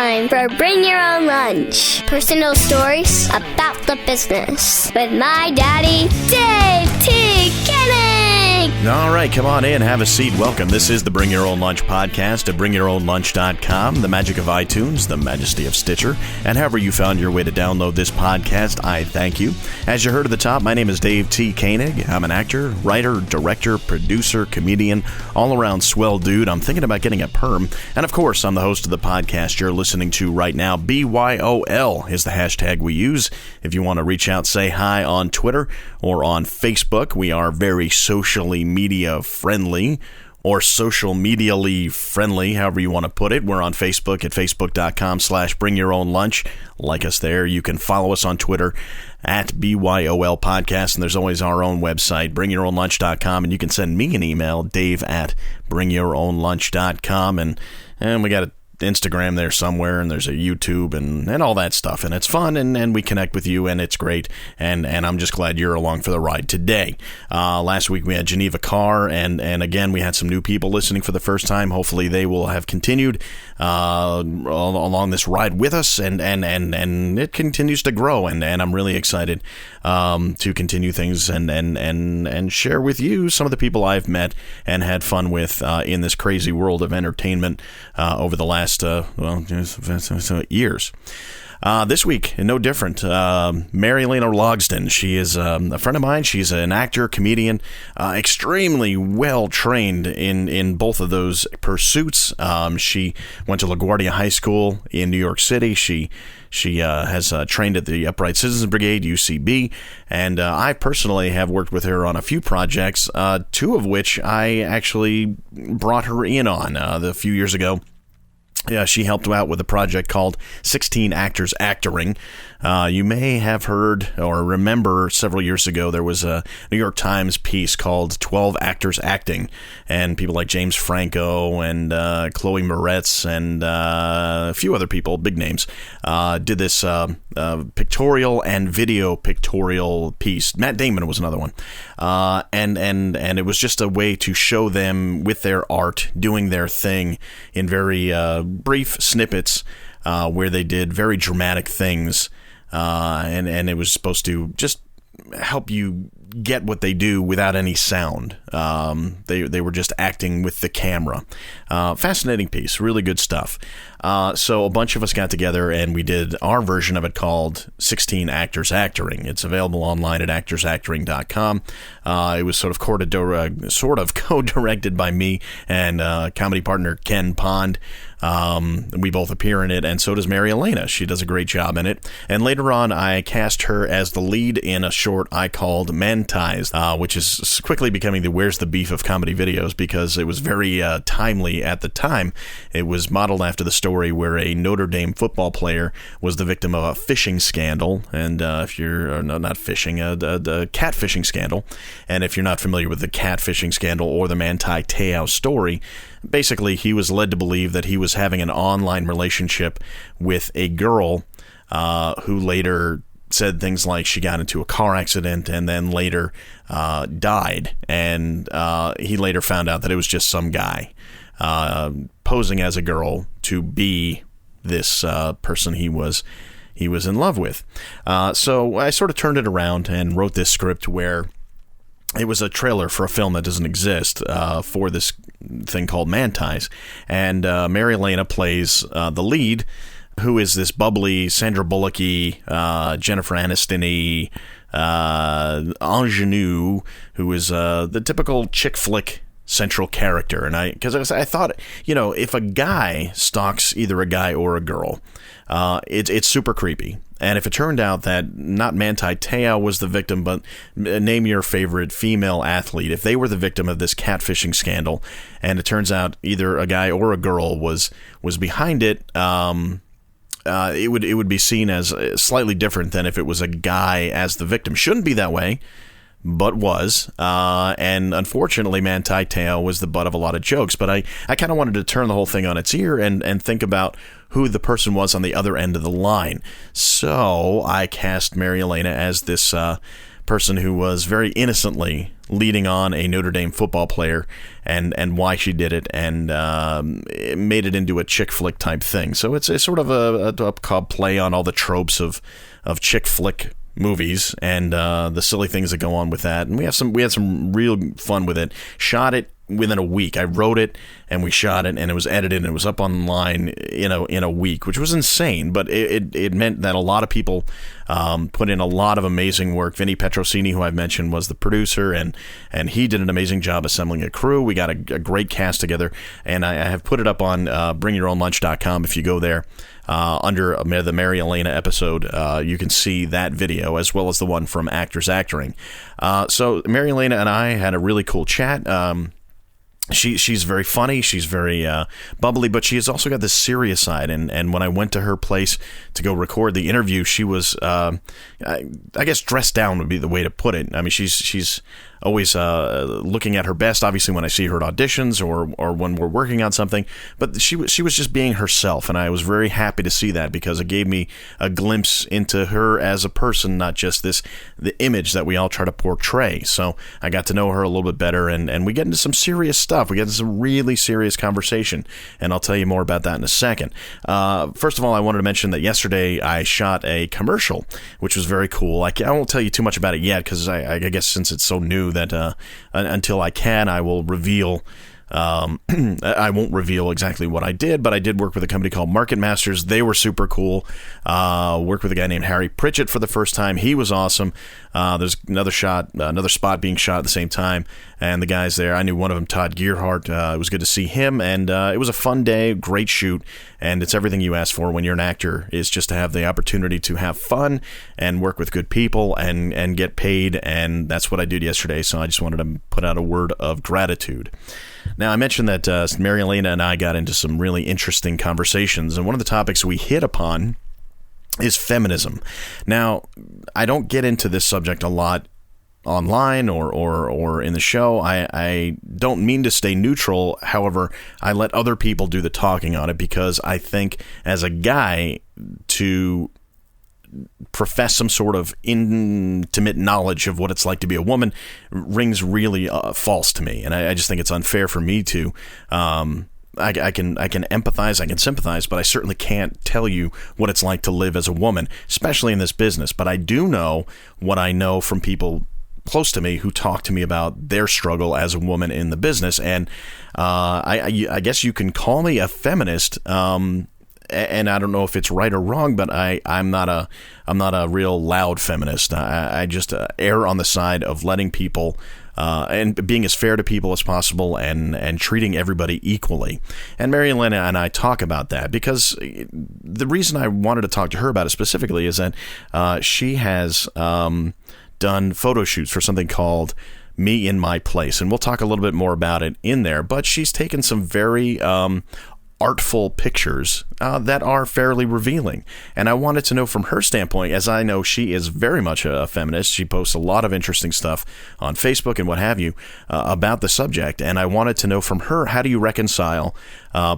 time for Bring Your Own Lunch. Personal stories about the business with my daddy, Dave T. Koenig. All right, come on in, have a seat. Welcome. This is the Bring Your Own Lunch podcast at bringyourownlunch.com, the magic of iTunes, the majesty of Stitcher, and however you found your way to download this podcast, I thank you. As you heard at the top, my name is Dave T. Koenig. I'm an actor, writer, director, producer, comedian, all-around swell dude. I'm thinking about getting a perm. And of course, I'm the host of the podcast you're listening to right now. BYOL is the hashtag we use. If you want to reach out, say hi on Twitter or on Facebook. We are very socially media friendly, or social medially friendly, however you want to put it. We're on Facebook at facebook.com/bringyourownlunch. Like us there. You can follow us on Twitter at BYOL Podcast, and there's always our own website, bringyourownlunch.com, and you can send me an email, dave@bringyourownlunch.com, and we got a Instagram there somewhere, and there's a YouTube and all that stuff, and it's fun, and we connect with you, and it's great, and I'm just glad you're along for the ride today. Last week we had Geneva Carr, and again we had some new people listening for the first time. Hopefully they will have continued along this ride with us, and it continues to grow, and I'm really excited to continue things and share with you some of the people I've met and had fun with in this crazy world of entertainment over the last years. This week, no different. Marielena Logsdon. She is a friend of mine. She's an actor, comedian, extremely well trained in both of those pursuits. She went to LaGuardia High School in New York City. She has trained at the Upright Citizens Brigade, UCB, and I personally have worked with her on a few projects, two of which I actually brought her in on a few years ago. Yeah, she helped out with a project called 16 Actors Actoring. You may have heard or remember several years ago there was a New York Times piece called 12 Actors Acting, and people like James Franco and Chloe Moretz and a few other people, big names, did this pictorial and video pictorial piece. Matt Damon was another one, and it was just a way to show them with their art doing their thing in very brief snippets where they did very dramatic things, and it was supposed to just help you get what they do without any sound. They were just acting with the camera. Fascinating piece, really good stuff. So a bunch of us got together and we did our version of it called 16 Actors Actoring. It's available online at actorsactoring.com. It was sort of co-directed by me and comedy partner Ken Pond. We both appear in it, and so does Marielena. She does a great job in it. And later on, I cast her as the lead in a short I called Man-Tized, which is quickly becoming the Where's the Beef of comedy videos, because it was very timely at the time. It was modeled after the story where a Notre Dame football player was the victim of a phishing scandal, and if you're not phishing, the catfishing scandal, and if you're not familiar with the catfishing scandal or the Manti Te'o story, basically he was led to believe that he was having an online relationship with a girl who later said things like she got into a car accident and then later died, and he later found out that it was just some guy posing as a girl to be this person he was in love with. So I sort of turned it around and wrote this script where it was a trailer for a film that doesn't exist for this thing called Man-Tized, and Marielena plays the lead, who is this bubbly, Sandra Bullock-y, Jennifer Aniston-y ingenue, who is the typical chick flick central character. And because I thought, if a guy stalks either a guy or a girl, it's super creepy. And if it turned out that not Manti Te'o was the victim, but name your favorite female athlete, if they were the victim of this catfishing scandal, and it turns out either a guy or a girl was behind it, it would be seen as slightly different than if it was a guy as the victim. Shouldn't be that way, but was. And unfortunately, Manti Te'o was the butt of a lot of jokes. But I kind of wanted to turn the whole thing on its ear and think about who the person was on the other end of the line. So I cast Marielena as this person who was very innocently leading on a Notre Dame football player and why she did it, and it made it into a chick flick type thing. So it's a sort of a play on all the tropes of chick flick movies and the silly things that go on with that. And we had some real fun with it. Shot it within a week. I wrote it and we shot it, and it was edited and it was up online in a week, which was insane. But it meant that a lot of people put in a lot of amazing work. Vinny Petrosini, who I've mentioned, was the producer, and he did an amazing job assembling a crew. We got a great cast together, and I have put it up on bringyourownlunch.com. If you go there, under the Marielena episode, you can see that video as well as the one from Actors Actoring. So Marielena and I had a really cool chat. She's very funny, she's very bubbly, but she has also got this serious side. And when I went to her place to go record the interview, she was, I guess, dressed down would be the way to put it. I mean, she's always looking at her best, obviously, when I see her at auditions or when we're working on something. But she was just being herself, and I was very happy to see that, because it gave me a glimpse into her as a person, not just the image that we all try to portray. So I got to know her a little bit better, and we get into some serious stuff. We get into some really serious conversation, and I'll tell you more about that in a second. First of all, I wanted to mention that yesterday I shot a commercial, which was very cool. I won't tell you too much about it yet, because I guess since it's so new, that until I can, I will reveal. I won't reveal exactly what I did, but I did work with a company called Market Masters. They were super cool. Worked with a guy named Harry Pritchett for the first time. He was awesome. There's another spot being shot at the same time, and the guys there, I knew one of them, Todd Gearhart. It was good to see him, and it was a fun day, great shoot, and it's everything you ask for when you're an actor, is just to have the opportunity to have fun and work with good people and get paid, and that's what I did yesterday, so I just wanted to put out a word of gratitude. Now, I mentioned that Marielena and I got into some really interesting conversations, and one of the topics we hit upon is feminism. Now, I don't get into this subject a lot online or in the show. I don't mean to stay neutral. However, I let other people do the talking on it, because I think as a guy, to profess some sort of intimate knowledge of what it's like to be a woman rings really false to me, and I just think it's unfair for me to. I can empathize, I can sympathize, but I certainly can't tell you what it's like to live as a woman, especially in this business. But I do know what I know from people close to me who talk to me about their struggle as a woman in the business, and I guess you can call me a feminist. And I don't know if it's right or wrong, but I'm not a real loud feminist. I just err on the side of letting people and being as fair to people as possible, and treating everybody equally. And Marielena and I talk about that, because the reason I wanted to talk to her about it specifically is that she has done photo shoots for something called Me in My Place, and we'll talk a little bit more about it in there. But she's taken some very artful pictures that are fairly revealing, and I wanted to know from her standpoint, as I know she is very much a feminist. She posts a lot of interesting stuff on Facebook and what have you about the subject, and I wanted to know from her, how do you reconcile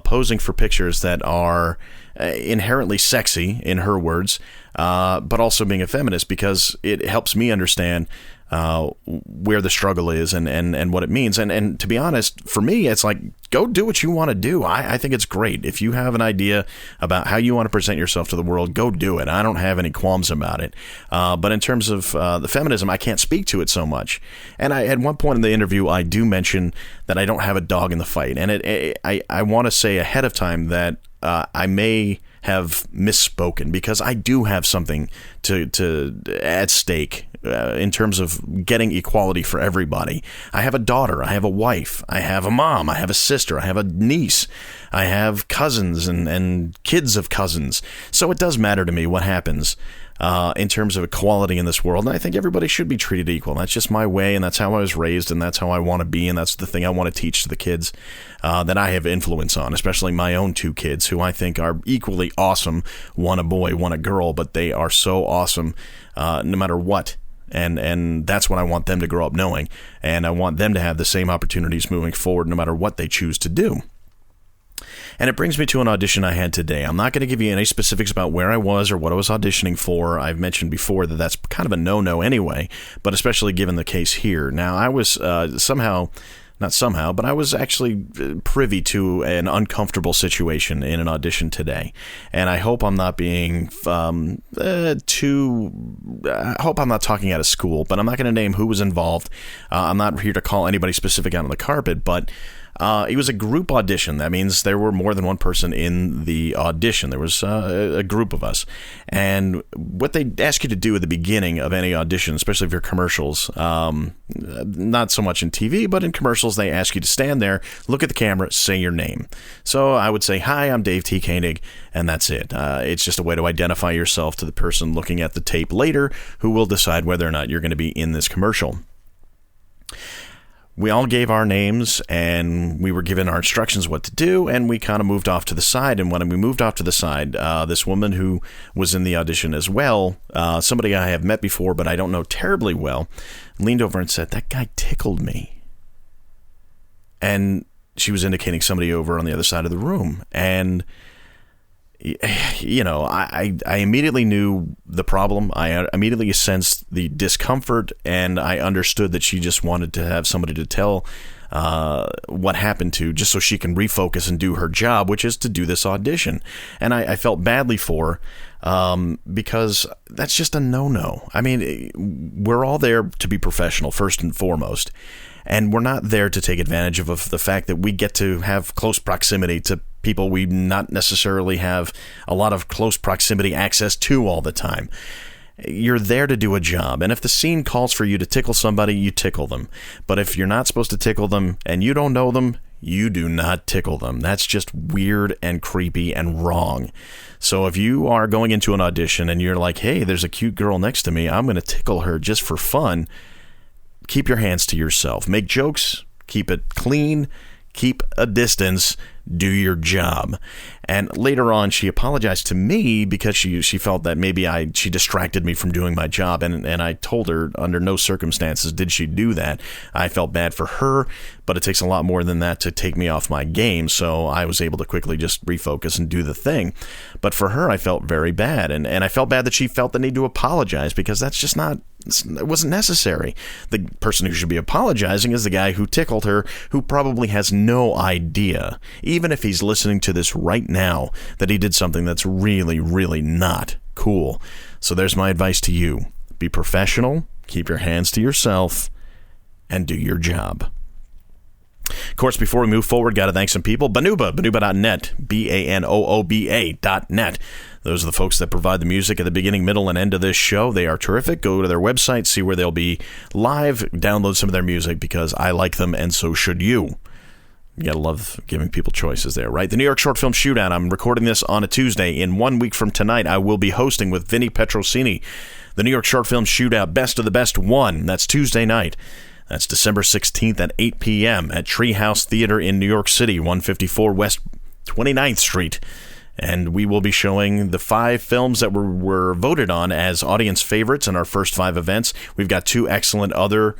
posing for pictures that are inherently sexy, in her words, but also being a feminist, because it helps me understand where the struggle is and what it means. And to be honest, for me, it's like, go do what you want to do. I think it's great. If you have an idea about how you want to present yourself to the world, go do it. I don't have any qualms about it. But in terms of the feminism, I can't speak to it so much. And at one point in the interview, I do mention that I don't have a dog in the fight. And I want to say ahead of time that I may have misspoken, because I do have something to at stake in terms of getting equality for everybody. I have a daughter, I have a wife, I have a mom, I have a sister, I have a niece, I have cousins and kids of cousins. So it does matter to me what happens in terms of equality in this world. And I think everybody should be treated equal. That's just my way, and that's how I was raised, and that's how I want to be, and that's the thing I want to teach to the kids that I have influence on, especially my own two kids, who I think are equally awesome, one a boy, one a girl, but they are so awesome no matter what. And that's what I want them to grow up knowing, and I want them to have the same opportunities moving forward no matter what they choose to do. And it brings me to an audition I had today. I'm not going to give you any specifics about where I was or what I was auditioning for. I've mentioned before that that's kind of a no-no anyway, but especially given the case here. Now, I was but I was actually privy to an uncomfortable situation in an audition today. And I hope I'm not being I hope I'm not talking out of school, but I'm not going to name who was involved. I'm not here to call anybody specific out on the carpet, but it was a group audition. That means there were more than one person in the audition. There was a group of us. And what they ask you to do at the beginning of any audition, especially if you're commercials, not so much in TV, but in commercials, they ask you to stand there, look at the camera, say your name. So I would say, "Hi, I'm Dave T. Koenig," and that's it. It's just a way to identify yourself to the person looking at the tape later who will decide whether or not you're going to be in this commercial. We all gave our names, and we were given our instructions what to do, and we kind of moved off to the side. And when we moved off to the side, this woman who was in the audition as well, somebody I have met before but I don't know terribly well, leaned over and said, "That guy tickled me." And she was indicating somebody over on the other side of the room. And you know, I immediately knew the problem. I immediately sensed the discomfort, and I understood that she just wanted to have somebody to tell what happened to, just so she can refocus and do her job, which is to do this audition. And I felt badly for her because that's just a no-no. I mean, we're all there to be professional, first and foremost. And we're not there to take advantage of the fact that we get to have close proximity to people we not necessarily have a lot of close proximity access to all the time. You're there to do a job, and if the scene calls for you to tickle somebody, you tickle them. But if you're not supposed to tickle them and you don't know them, you do not tickle them. That's just weird and creepy and wrong. So if you are going into an audition and you're like, "Hey, there's a cute girl next to me, I'm going to tickle her just for fun," keep your hands to yourself. Make jokes, keep it clean, keep a distance, do your job. And later on, she apologized to me because she felt that maybe she distracted me from doing my job. And I told her under no circumstances did she do that. I felt bad for her, but it takes a lot more than that to take me off my game. So I was able to quickly just refocus and do the thing. But for her, I felt very bad. And I felt bad that she felt the need to apologize, because that's just not, it wasn't necessary. The person who should be apologizing is the guy who tickled her, who probably has no idea, even if he's listening to this right now, that he did something that's really, really not cool. So there's my advice to you. Be professional, keep your hands to yourself, and do your job. Of course, before we move forward, got to thank some people. Banooba.net, BANOOBA.net. Those are the folks that provide the music at the beginning, middle, and end of this show. They are terrific. Go to their website, see where they'll be live, download some of their music, because I like them, and so should you. You gotta love giving people choices there, right? The New York Short Film Shootout. I'm recording this on a Tuesday. In 1 week from tonight, I will be hosting with Vinny Petrosini the New York Short Film Shootout, Best of the Best 1. That's Tuesday night. That's December 16th at 8 p.m. at Treehouse Theater in New York City, 154 West 29th Street. And we will be showing the 5 films that were voted on as audience favorites in our first 5 events. We've got 2 excellent other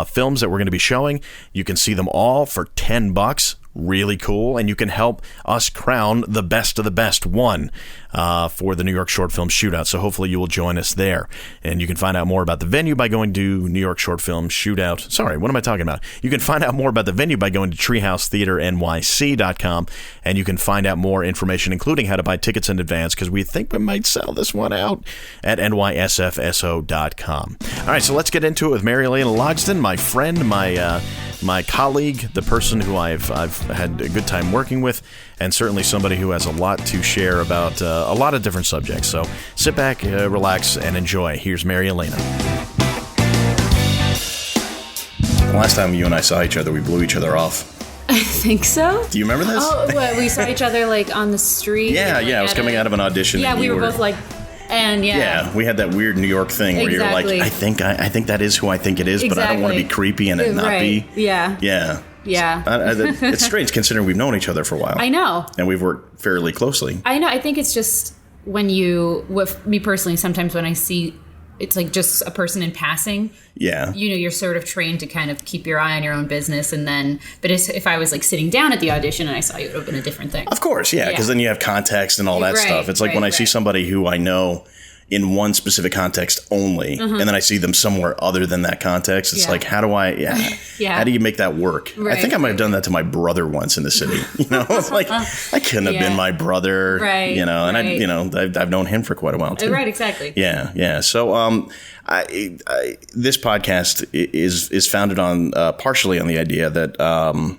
films that we're going to be showing. You can see them all for $10. Really cool. And you can help us crown the best of the best 1 for the New York Short Film Shootout. So hopefully you will join us there. And you can find out more about the venue by going to New York Short Film Shootout. Sorry, what am I talking about? You can find out more about the venue by going to treehousetheaternyc.com. And you can find out more information, including how to buy tickets in advance, because we think we might sell this one out at nysfso.com. All right, so let's get into it with Marielena Logsdon, my friend, my colleague, the person who I've had a good time working with, and certainly somebody who has a lot to share about a lot of different subjects. So sit back, relax, and enjoy. Here's Marielena. The last time you and I saw each other, we blew each other off. I think so. Do you remember this? Oh, what, we saw each other like on the street? Yeah, I was coming out of an audition. Yeah, we were both like... And yeah, we had that weird New York thing where you're like, I think that is who I think it is, but I don't want to be creepy and it not be. Yeah. It's strange considering we've known each other for a while. I know. And we've worked fairly closely. I know. I think it's just with me personally, sometimes when I see it's like just a person in passing. Yeah. You know, you're sort of trained to kind of keep your eye on your own business. And then, but if I was like sitting down at the audition and I saw you, it would have been a different thing. Of course, yeah, because then you have context and all that stuff. It's like when I see somebody who I know in one specific context only, and then I see them somewhere other than that context, it's like, how do I, how do you make that work? I think I might have done that to my brother once in the city. You know, it's like, I couldn't have been my brother, you know, and I've known him for quite a while too. Right, exactly. Yeah. So, this podcast is founded on, partially on the idea that,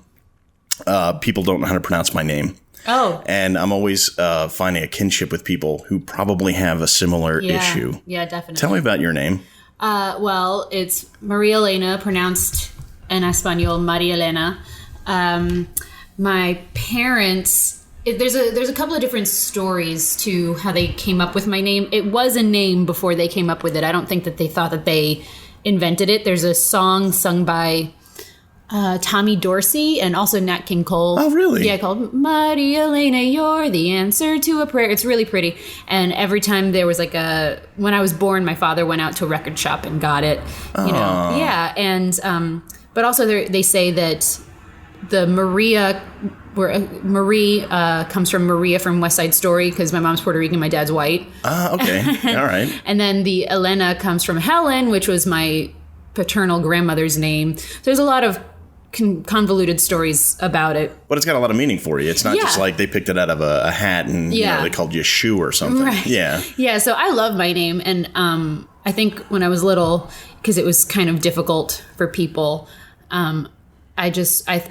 people don't know how to pronounce my name. Oh. And I'm always finding a kinship with people who probably have a similar issue. Yeah, definitely. Tell me about your name. Well, it's Marielena, pronounced in Espanol, Marielena. My parents, there's a couple of different stories to how they came up with my name. It was a name before they came up with it. I don't think that they thought that they invented it. There's a song sung by Tommy Dorsey and also Nat King Cole. Oh, really? Yeah, called Marielena, you're the answer to a prayer. It's really pretty. And every time there was when I was born, my father went out to a record shop and got it. You know, yeah. And but also they say that the Marie comes from Maria from West Side Story because my mom's Puerto Rican, my dad's white. Okay, all right. And then the Elena comes from Helen, which was my paternal grandmother's name. So there's a lot of convoluted stories about it. But it's got a lot of meaning for you. It's not just like they picked it out of a hat and you know, they called you a shoe or something. Right. Yeah. Yeah, so I love my name. And I think when I was little, because it was kind of difficult for people, I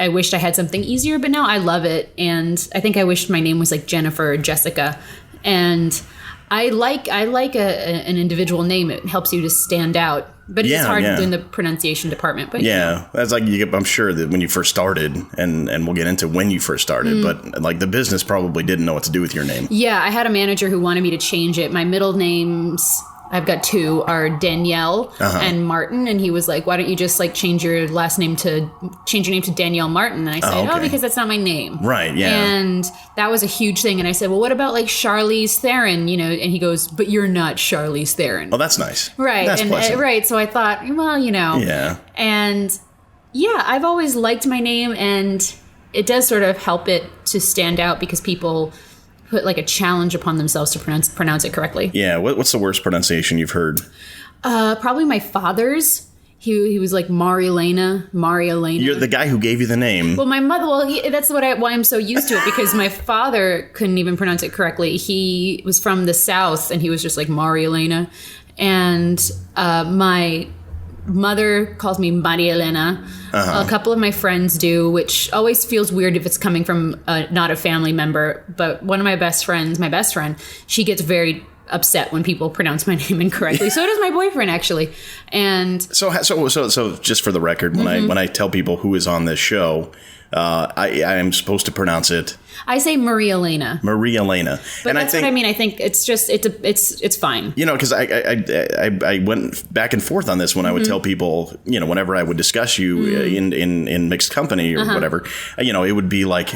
wished I had something easier, but now I love it. And I think I wished my name was like Jennifer or Jessica. And I like an individual name. It helps you to stand out. But it's hard in the pronunciation department. But that's like I'm sure that when you first started, and we'll get into when you first started, but like the business probably didn't know what to do with your name. Yeah, I had a manager who wanted me to change it. My middle names, I've got two, are Danielle and Martin, and he was like, "Why don't you just like change your name to Danielle Martin?" And I said, because that's not my name." Right. Yeah. And that was a huge thing. And I said, "Well, what about like Charlize Theron?" You know, and he goes, "But you're not Charlize Theron." Oh, that's nice. Right. That's pleasant. Right. So I thought, well, you know. Yeah. And yeah, I've always liked my name, and it does sort of help it to stand out because people put like a challenge upon themselves to pronounce it correctly. Yeah. What's the worst pronunciation you've heard? Probably my father's. He was like Marielena. You're the guy who gave you the name. Well, my mother. Well, that's why I'm so used to it, because my father couldn't even pronounce it correctly. He was from the South, and he was just like Marielena, and my mother calls me Marielena. A couple of my friends do, which always feels weird if it's coming from not a family member. But one of my best friend, she gets very upset when people pronounce my name incorrectly. So does my boyfriend, actually. And so just for the record, when I tell people who is on this show, I am supposed to pronounce it. I say Marielena. But that's what I mean. I think it's just it's fine. You know, because I went back and forth on this when I would tell people, you know, whenever I would discuss you in mixed company or whatever, you know, it would be like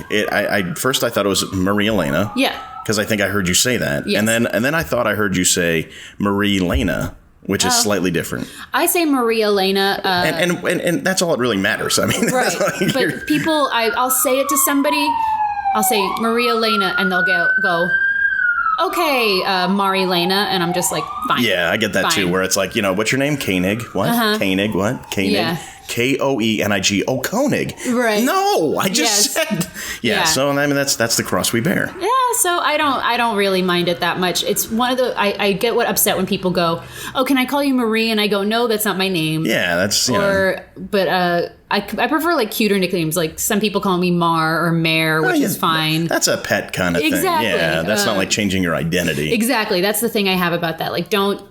first I thought it was Marielena. Yeah. Because I think I heard you say that, yes. and then I thought I heard you say Marielena, which is slightly different. I say Marielena, and that's all that really matters. I mean, right? Like but people, I'll say it to somebody. I'll say Marielena, and they'll go, "Okay, Marielena," and I'm just like, "Fine." Yeah, I get that too. Where it's like, you know, what's your name? Koenig. What? Koenig. What? Koenig. Yeah. Koenig. Oh, Koenig. Right. No, I just said. Yeah. So I mean, that's the cross we bear. Yeah. So I don't really mind it that much. It's one of the I get upset when people go, "Oh, can I call you Marie?" And I go, "No, that's not my name." Yeah, that's But I prefer like cuter nicknames. Like some people call me Mar or Mare, which is fine. That's a pet kind of exactly. thing. Yeah, that's not like changing your identity. Exactly. That's the thing I have about that. Like don't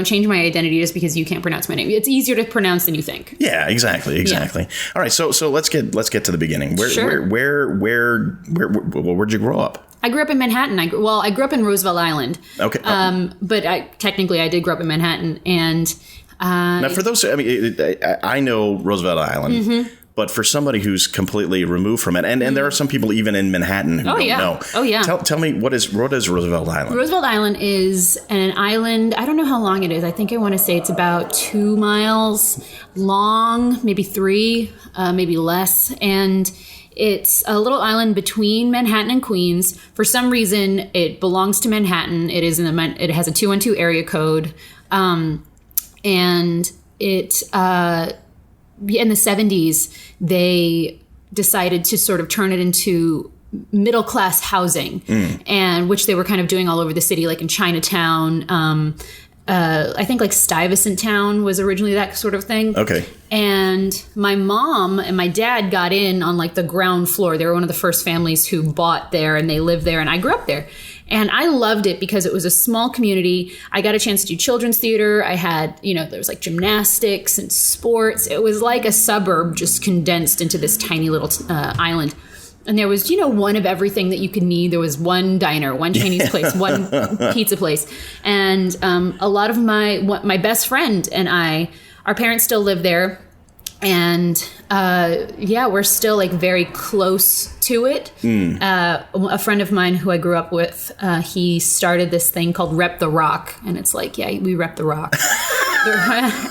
change my identity just because you can't pronounce my name. It's easier to pronounce than you think. Yeah, exactly. Yeah. All right, so let's get to the beginning. Where'd you grow up? I grew up in Manhattan. I grew up in Roosevelt Island. Okay. But I did grow up in Manhattan, and now for those, I mean, I know Roosevelt Island. But for somebody who's completely removed from it, and there are some people even in Manhattan who don't know. Oh, yeah. Tell me, what is Roosevelt Island? Roosevelt Island is an island. I don't know how long it is. I think I want to say it's about 2 miles long, maybe 3, maybe less. And it's a little island between Manhattan and Queens. For some reason, it belongs to Manhattan. It has a 212 area code. And it, in the 70s, they decided to sort of turn it into middle class housing, and which they were kind of doing all over the city, like in Chinatown. I think like Stuyvesant Town was originally that sort of thing. Okay. And my mom and my dad got in on like the ground floor. They were one of the first families who bought there, and they lived there, and I grew up there. And I loved it because it was a small community. I got a chance to do children's theater. I had, there was like gymnastics and sports. It was like a suburb just condensed into this tiny little island. And there was, one of everything that you could need. There was one diner, one Chinese place, one pizza place. And a lot of my best friend and I, our parents still live there. And we're still like very close to it. A friend of mine who I grew up with, he started this thing called Rep the Rock. And it's like, yeah, we rep the rock.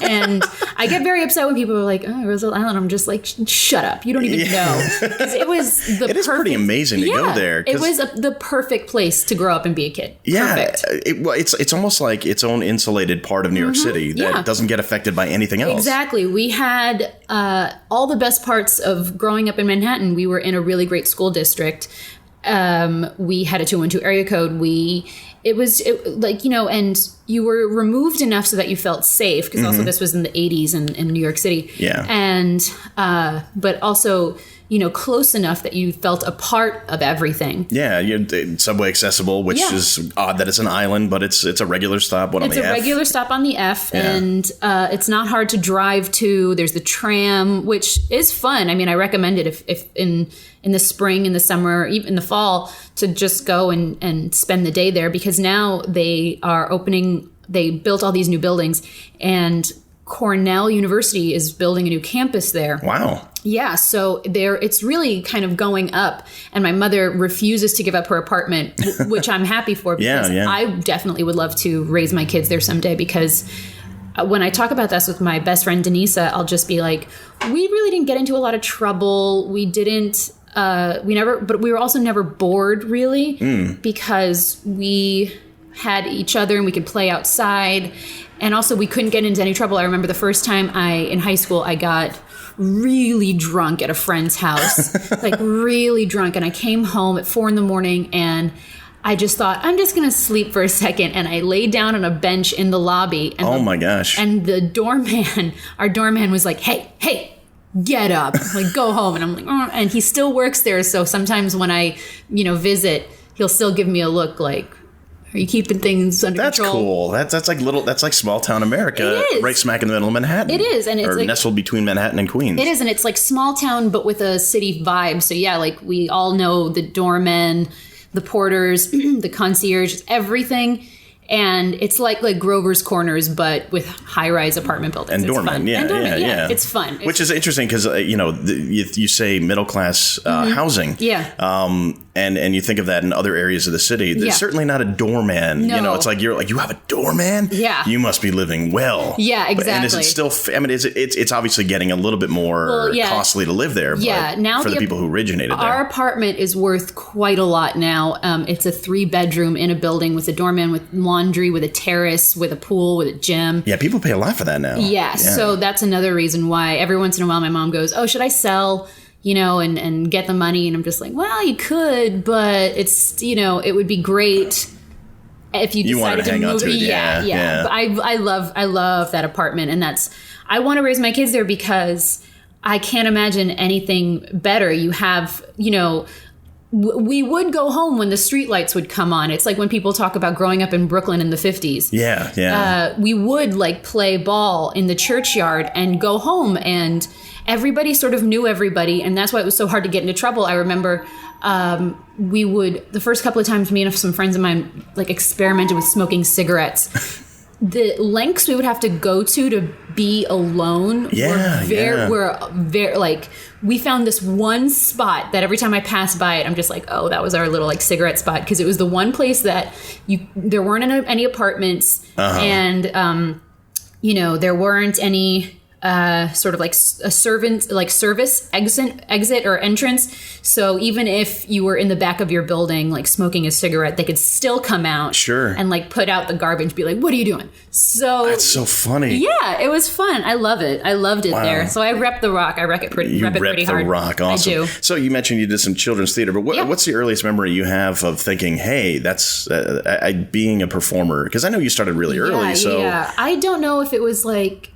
And I get very upset when people are like, oh, Roosevelt Island. I'm just like, shut up. You don't even know. Because it was It is pretty amazing to go there. It was the perfect place to grow up and be a kid. Yeah. It's almost like its own insulated part of New York City that doesn't get affected by anything else. Exactly. We had all the best parts of growing up in Manhattan. We were in a really great school district. We had a 212 area code. And you were removed enough so that you felt safe, because also this was in the 80s in New York City. Yeah. And, but also, close enough that you felt a part of everything. Yeah. Subway accessible, which is odd that it's an island, but it's a regular stop. It's a regular stop on the F, and it's not hard to drive to. There's the tram, which is fun. I mean, I recommend it if in the spring, in the summer, even in the fall, to just go and spend the day there, because now they built all these new buildings, and Cornell University is building a new campus there. Wow. Yeah, so it's really kind of going up, and my mother refuses to give up her apartment, which I'm happy for, because I definitely would love to raise my kids there someday, because when I talk about this with my best friend Denisa, I'll just be like, we really didn't get into a lot of trouble. We didn't, but we were also never bored really, because we had each other and we could play outside. And also we couldn't get into any trouble. I remember the first time in high school, I got really drunk at a friend's house, like really drunk. And I came home at 4 a.m. and I just thought, I'm just going to sleep for a second. And I laid down on a bench in the lobby. And my gosh. And our doorman was like, hey, get up, like go home. And I'm like, oh. And he still works there. So sometimes when I, visit, he'll still give me a look like, are you keeping things under control? That's cool. That's like small town America, right smack in the middle of Manhattan. It is, and it's like, nestled between Manhattan and Queens. It is, and it's like small town, but with a city vibe. So yeah, like we all know the doormen, the porters, the concierge, everything. And it's like Grover's Corners, but with high-rise apartment buildings. And doormen, yeah. It's fun. Which is interesting because, you say middle-class housing. Yeah. And you think of that in other areas of the city. There's certainly not a doorman. No. It's like, you have a doorman? Yeah. You must be living well. Yeah, exactly. And is it still, it's obviously getting a little bit more costly to live there. Yeah. Now for the people who originated there. Our apartment is worth quite a lot now. It's a 3-bedroom in a building with a doorman, with laundry, with a terrace, with a pool, with a gym. Yeah, people pay a lot for that now. Yeah. So that's another reason why every once in a while my mom goes, oh, should I sell? And get the money. And I'm just like, well, you could, but it's, it would be great if you decided to move. Yeah. But I love that apartment. And I want to raise my kids there because I can't imagine anything better. You have, we would go home when the streetlights would come on. It's like when people talk about growing up in Brooklyn in the 50s. Yeah. We would like play ball in the churchyard and go home, and everybody sort of knew everybody, and that's why it was so hard to get into trouble. I remember the first couple of times me and some friends of mine like experimented with smoking cigarettes. the lengths we would have to go to be alone were very like, we found this one spot that every time I pass by it, I'm just like, oh, that was our little like cigarette spot, because it was the one place that there weren't any apartments, and there weren't any sort of like a servant, like service exit or entrance. So even if you were in the back of your building, like smoking a cigarette, they could still come out and like put out the garbage, be like, what are you doing? So that's so funny. Yeah, it was fun. I love it. I loved it there. So I rep the Rock. I rep it pretty hard. The Rock. Awesome. I do. So you mentioned you did some children's theater, but what's the earliest memory you have of thinking, hey, that's being a performer? Because I know you started really early. Yeah. I don't know if it was like,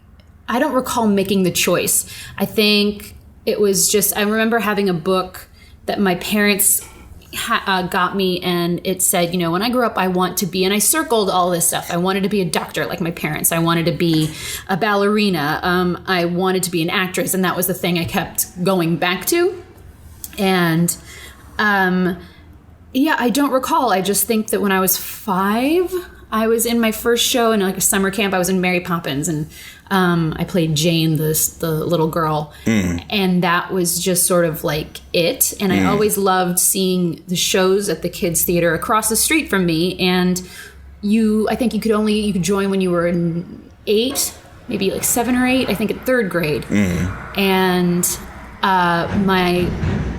I don't recall making the choice. I think it was just, I remember having a book that my parents got me, and it said, when I grow up, I want to be, and I circled all this stuff. I wanted to be a doctor like my parents. I wanted to be a ballerina. I wanted to be an actress, and that was the thing I kept going back to. And I don't recall. I just think that when I was 5, I was in my first show in like a summer camp. I was in Mary Poppins, and I played Jane, the little girl. And that was just sort of like it. And I always loved seeing the shows at the kids' theater across the street from me. And I think you could join when you were in 8, maybe like 7 or 8, I think at 3rd grade. And my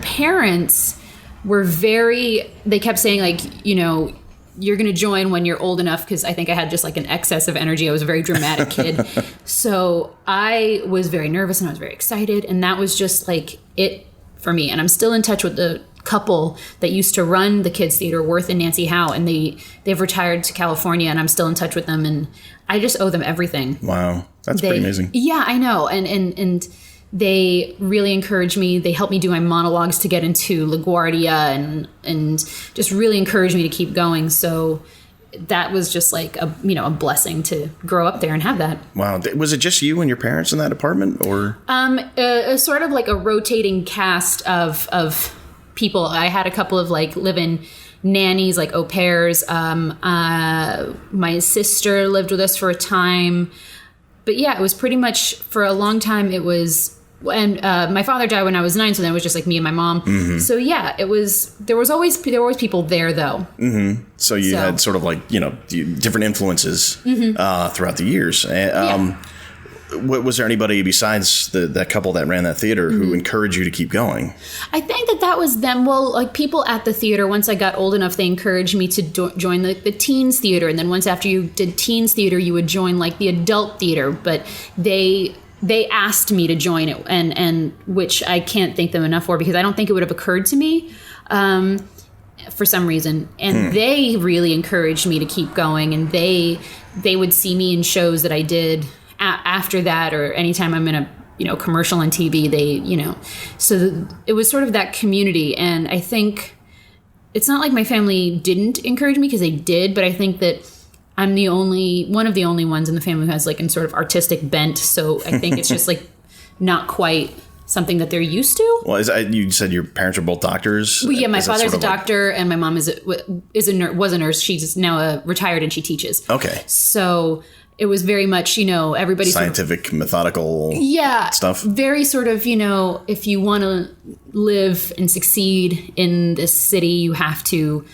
parents were they kept saying like, you're going to join when you're old enough, because I think I had just like an excess of energy. I was a very dramatic kid. So I was very nervous and I was very excited. And that was just like it for me. And I'm still in touch with the couple that used to run the kids theater, Worth and Nancy Howe. And they've retired to California, and I'm still in touch with them. And I just owe them everything. Wow. That's pretty amazing. Yeah, I know. And they really encouraged me. They helped me do my monologues to get into LaGuardia, and just really encouraged me to keep going. So that was just like a blessing to grow up there and have that. Wow. Was it just you and your parents in that apartment, or? Sort of like a rotating cast of people. I had a couple of like live-in nannies, like au pairs. My sister lived with us for a time. But yeah, it was pretty much, for a long time, it was, and my father died when I was 9, so then it was just like me and my mom. So yeah, there were always people there though. So you had sort of like, different influences throughout the years. Was there anybody besides that couple that ran that theater who encouraged you to keep going? I think that was them. Well, like people at the theater, once I got old enough, they encouraged me to join the teens theater. And then once after you did teens theater, you would join like the adult theater. But they asked me to join it, and which I can't thank them enough for, because I don't think it would have occurred to me for some reason. And they really encouraged me to keep going. And they would see me in shows that I did after that, or anytime I'm in a commercial on TV, so it was sort of that community. And I think it's not like my family didn't encourage me, because they did, but I think that I'm one of the only ones in the family who has like a sort of artistic bent. So I think it's just like not quite something that they're used to. Well, you said your parents are both doctors? Well, yeah, my father's a doctor, and my mom was a nurse. She's now retired, and she teaches. Okay. So it was very much, everybody scientific, methodical stuff. Very sort of, if you want to live and succeed in this city, you have to,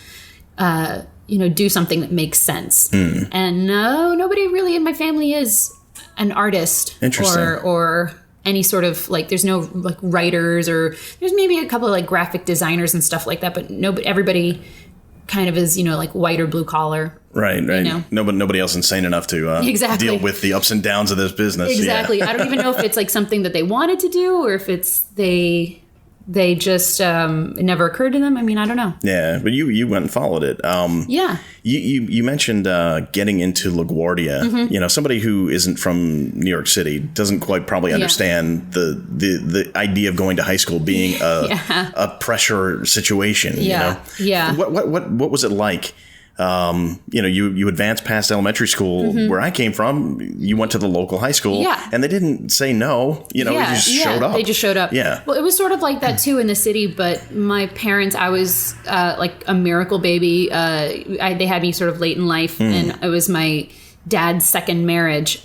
do something that makes sense. And nobody really in my family is an artist. Interesting. Or any sort of like, there's no like writers, or there's maybe a couple of like graphic designers and stuff like that, but everybody kind of is, like white or blue collar. Right. Nobody else insane enough to deal with the ups and downs of this business. Exactly. Yeah. I don't even know if it's like something that they wanted to do, or if it's they just it never occurred to them. I mean, I don't know. Yeah, but you went and followed it. Yeah. You mentioned getting into LaGuardia. Somebody who isn't from New York City doesn't quite probably understand the idea of going to high school being a pressure situation. Yeah. What was it like? You advanced past elementary school where I came from. You went to the local high school, and they didn't say no. You just showed up. They just showed up. Yeah. Well, it was sort of like that too in the city. But my parents, I was like a miracle baby. They had me sort of late in life, and it was my dad's second marriage.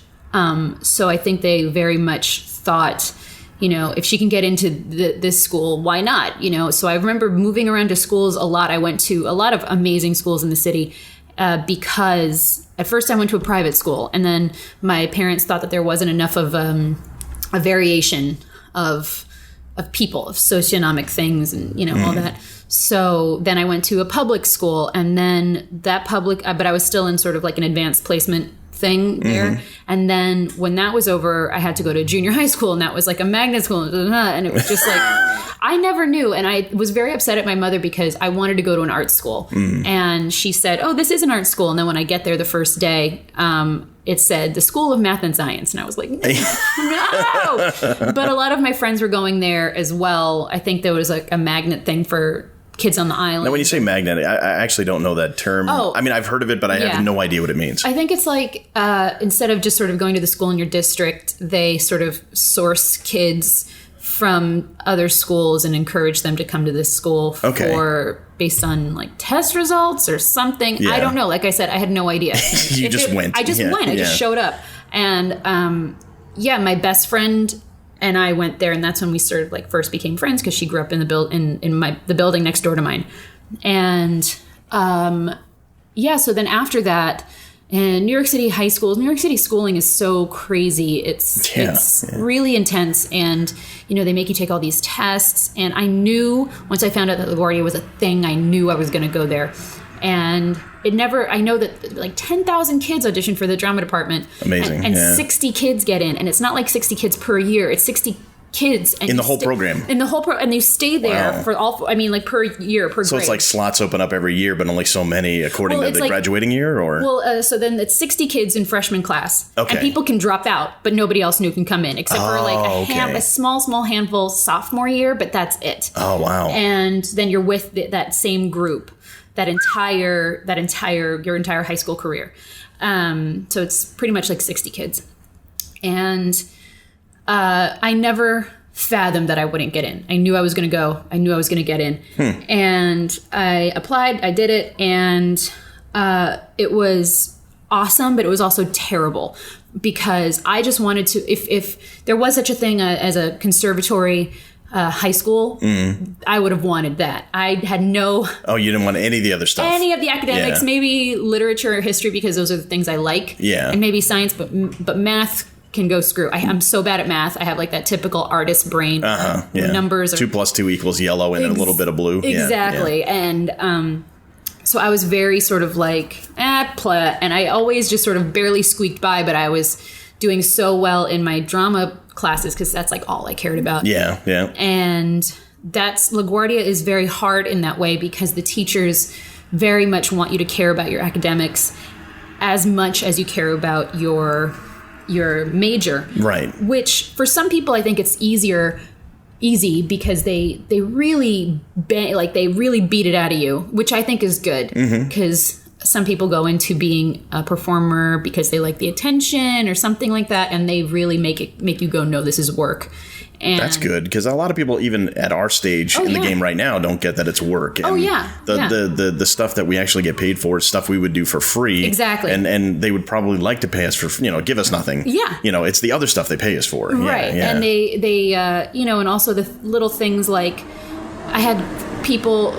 So I think they very much thought, you know, if she can get into this school, why not? You know, so I remember moving around to schools a lot. I went to a lot of amazing schools in the city because at first I went to a private school, and then my parents thought that there wasn't enough of a variation of people, of socioeconomic things, and you know all that. So then I went to a public school, and then that public, but I was still in sort of like an advanced placement thing there. And then when that was over, I had to go to junior high school, and that was like a magnet school, and it was just like I never knew. And I was very upset at my mother because I wanted to go to an art school, and she said, "Oh, this is an art school." And then when I get there the first day, it said the School of Math and Science, and I was like, no. But a lot of my friends were going there as well. I think there was like a magnet thing for kids on the island. Now, when you say magnet, I actually don't know that term. Oh, I mean, I've heard of it, but I have no idea what it means. I think it's like instead of just sort of going to the school in your district, they sort of source kids from other schools and encourage them to come to this school for based on like test results or something. Yeah. I don't know. Like I said, I had no idea. You just went. I just went. I just showed up. And my best friend and I went there, and that's when we sort of like first became friends because she grew up in the the building next door to mine. And so then after that, in New York City high schools, New York City schooling is so crazy. It's really intense, and you know they make you take all these tests. And I knew once I found out that LaGuardia was a thing, I knew I was going to go there. And I know that like 10,000 kids audition for the drama department. Amazing. And 60 kids get in, and it's not like 60 kids per year. It's 60 kids in the whole program. In the whole and you stay there for all. I mean, like per year, per grade. So it's like slots open up every year, but only so many according to the graduating year, or so then it's 60 kids in freshman class, and people can drop out, but nobody else new can come in except for like a small handful sophomore year, but that's it. Oh wow! And then you're with that same group your entire high school career. So it's pretty much like 60 kids, and I never fathomed that I wouldn't get in. I knew I was going to go. I knew I was going to get in. And I applied. I did it. And it was awesome, but it was also terrible because I just wanted to, if there was such a thing as a conservatory high school, I would have wanted that. I had no... Oh, you didn't want any of the other stuff? Any of the academics, maybe literature or history because those are the things I like. Yeah. And maybe science, but math... can go screw. I'm so bad at math. I have like that typical artist brain. Numbers are 2 + 2 = yellow and a little bit of blue. Exactly. And so I was very sort of like and I always just sort of barely squeaked by, but I was doing so well in my drama classes because that's like all I cared about. Yeah. And that's LaGuardia is very hard in that way because the teachers very much want you to care about your academics as much as you care about your major, right? Which for some people I think it's easy because they really beat it out of you, which I think is good because some people go into being a performer because they like the attention or something like that, and they really make you go, no, this is work. And that's good because a lot of people, even at our stage in the game right now, don't get that it's work. And the stuff that we actually get paid for is stuff we would do for free. Exactly. And they would probably like to pay us for, give us nothing. Yeah. It's the other stuff they pay us for. Right. Yeah. And they and also the little things like I had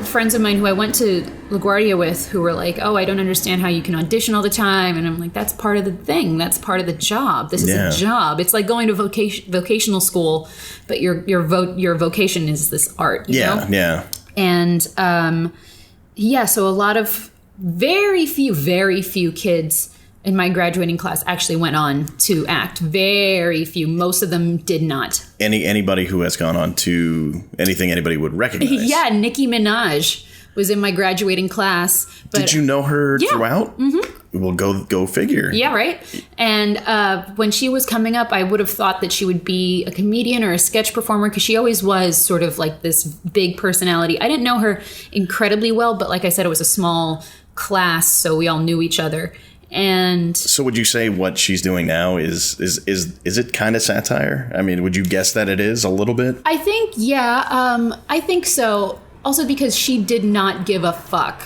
friends of mine who I went to LaGuardia with who were like, oh, I don't understand how you can audition all the time. And I'm like, that's part of the thing. That's part of the job. This is a job. It's like going to vocational school, but your vocation is this art. You know? Yeah. And so a lot of very few kids in my graduating class actually went on to act. Very few. Most of them did not. Anybody who has gone on to anything anybody would recognize. Yeah, Nicki Minaj was in my graduating class. But did you know her throughout? Mm-hmm. Well, go figure. Yeah, right. And when she was coming up, I would have thought that she would be a comedian or a sketch performer because she always was sort of like this big personality. I didn't know her incredibly well, but like I said, it was a small class, so we all knew each other. And so would you say what she's doing now is it kind of satire? I mean, would you guess that it is a little bit? I think, I think so. Also because she did not give a fuck.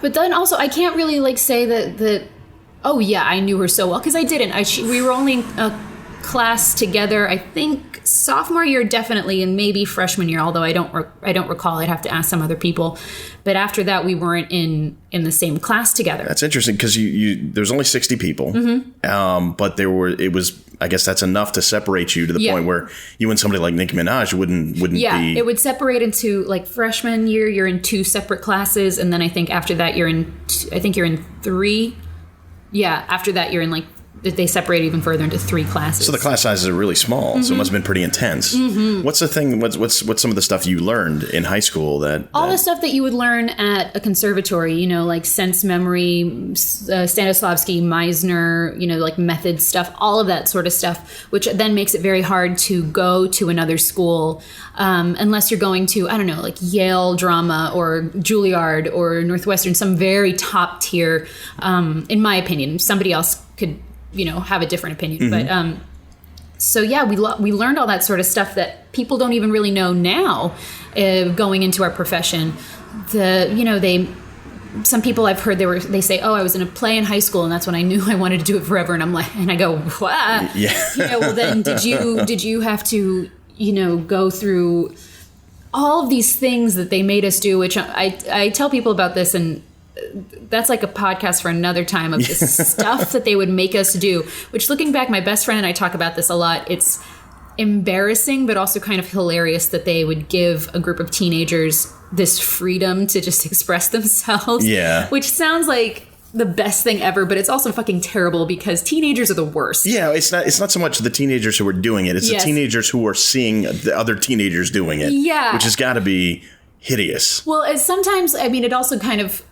But then also I can't really like say that Oh yeah, I knew her so well because I didn't. We were only in a class together. I think sophomore year definitely, and maybe freshman year. Although I don't recall. I'd have to ask some other people. But after that, we weren't in the same class together. That's interesting because there's only 60 people, but it was. I guess that's enough to separate you to the point where you and somebody like Nicki Minaj wouldn't be. Yeah, it would separate into like freshman year, you're in 2 separate classes, and then I think after that you're in 3. Yeah, after that you're in like they separate even further into 3 classes. So the class sizes are really small. So it must have been pretty intense. What's the thing? What's some of the stuff you learned in high school all the stuff that you would learn at a conservatory? You know, like sense memory, Stanislavski, Meisner. You know, like method stuff. All of that sort of stuff, which then makes it very hard to go to another school unless you're going to like Yale drama or Juilliard or Northwestern, some very top tier. In my opinion, somebody else could have a different opinion. But so yeah, we learned all that sort of stuff that people don't even really know now going into our profession. Some people I've heard they say, oh, I was in a play in high school and that's when I knew I wanted to do it forever. And I go, what? Yeah. Well then did you have to, go through all of these things that they made us do, which I tell people about this, and that's like a podcast for another time of the stuff that they would make us do, which looking back, my best friend and I talk about this a lot. It's embarrassing, but also kind of hilarious that they would give a group of teenagers this freedom to just express themselves. Yeah. Which sounds like the best thing ever, but it's also fucking terrible because teenagers are the worst. Yeah, it's not so much the teenagers who are doing it. It's the teenagers who are seeing the other teenagers doing it. Yeah. Which has got to be hideous. Well, sometimes, it also kind of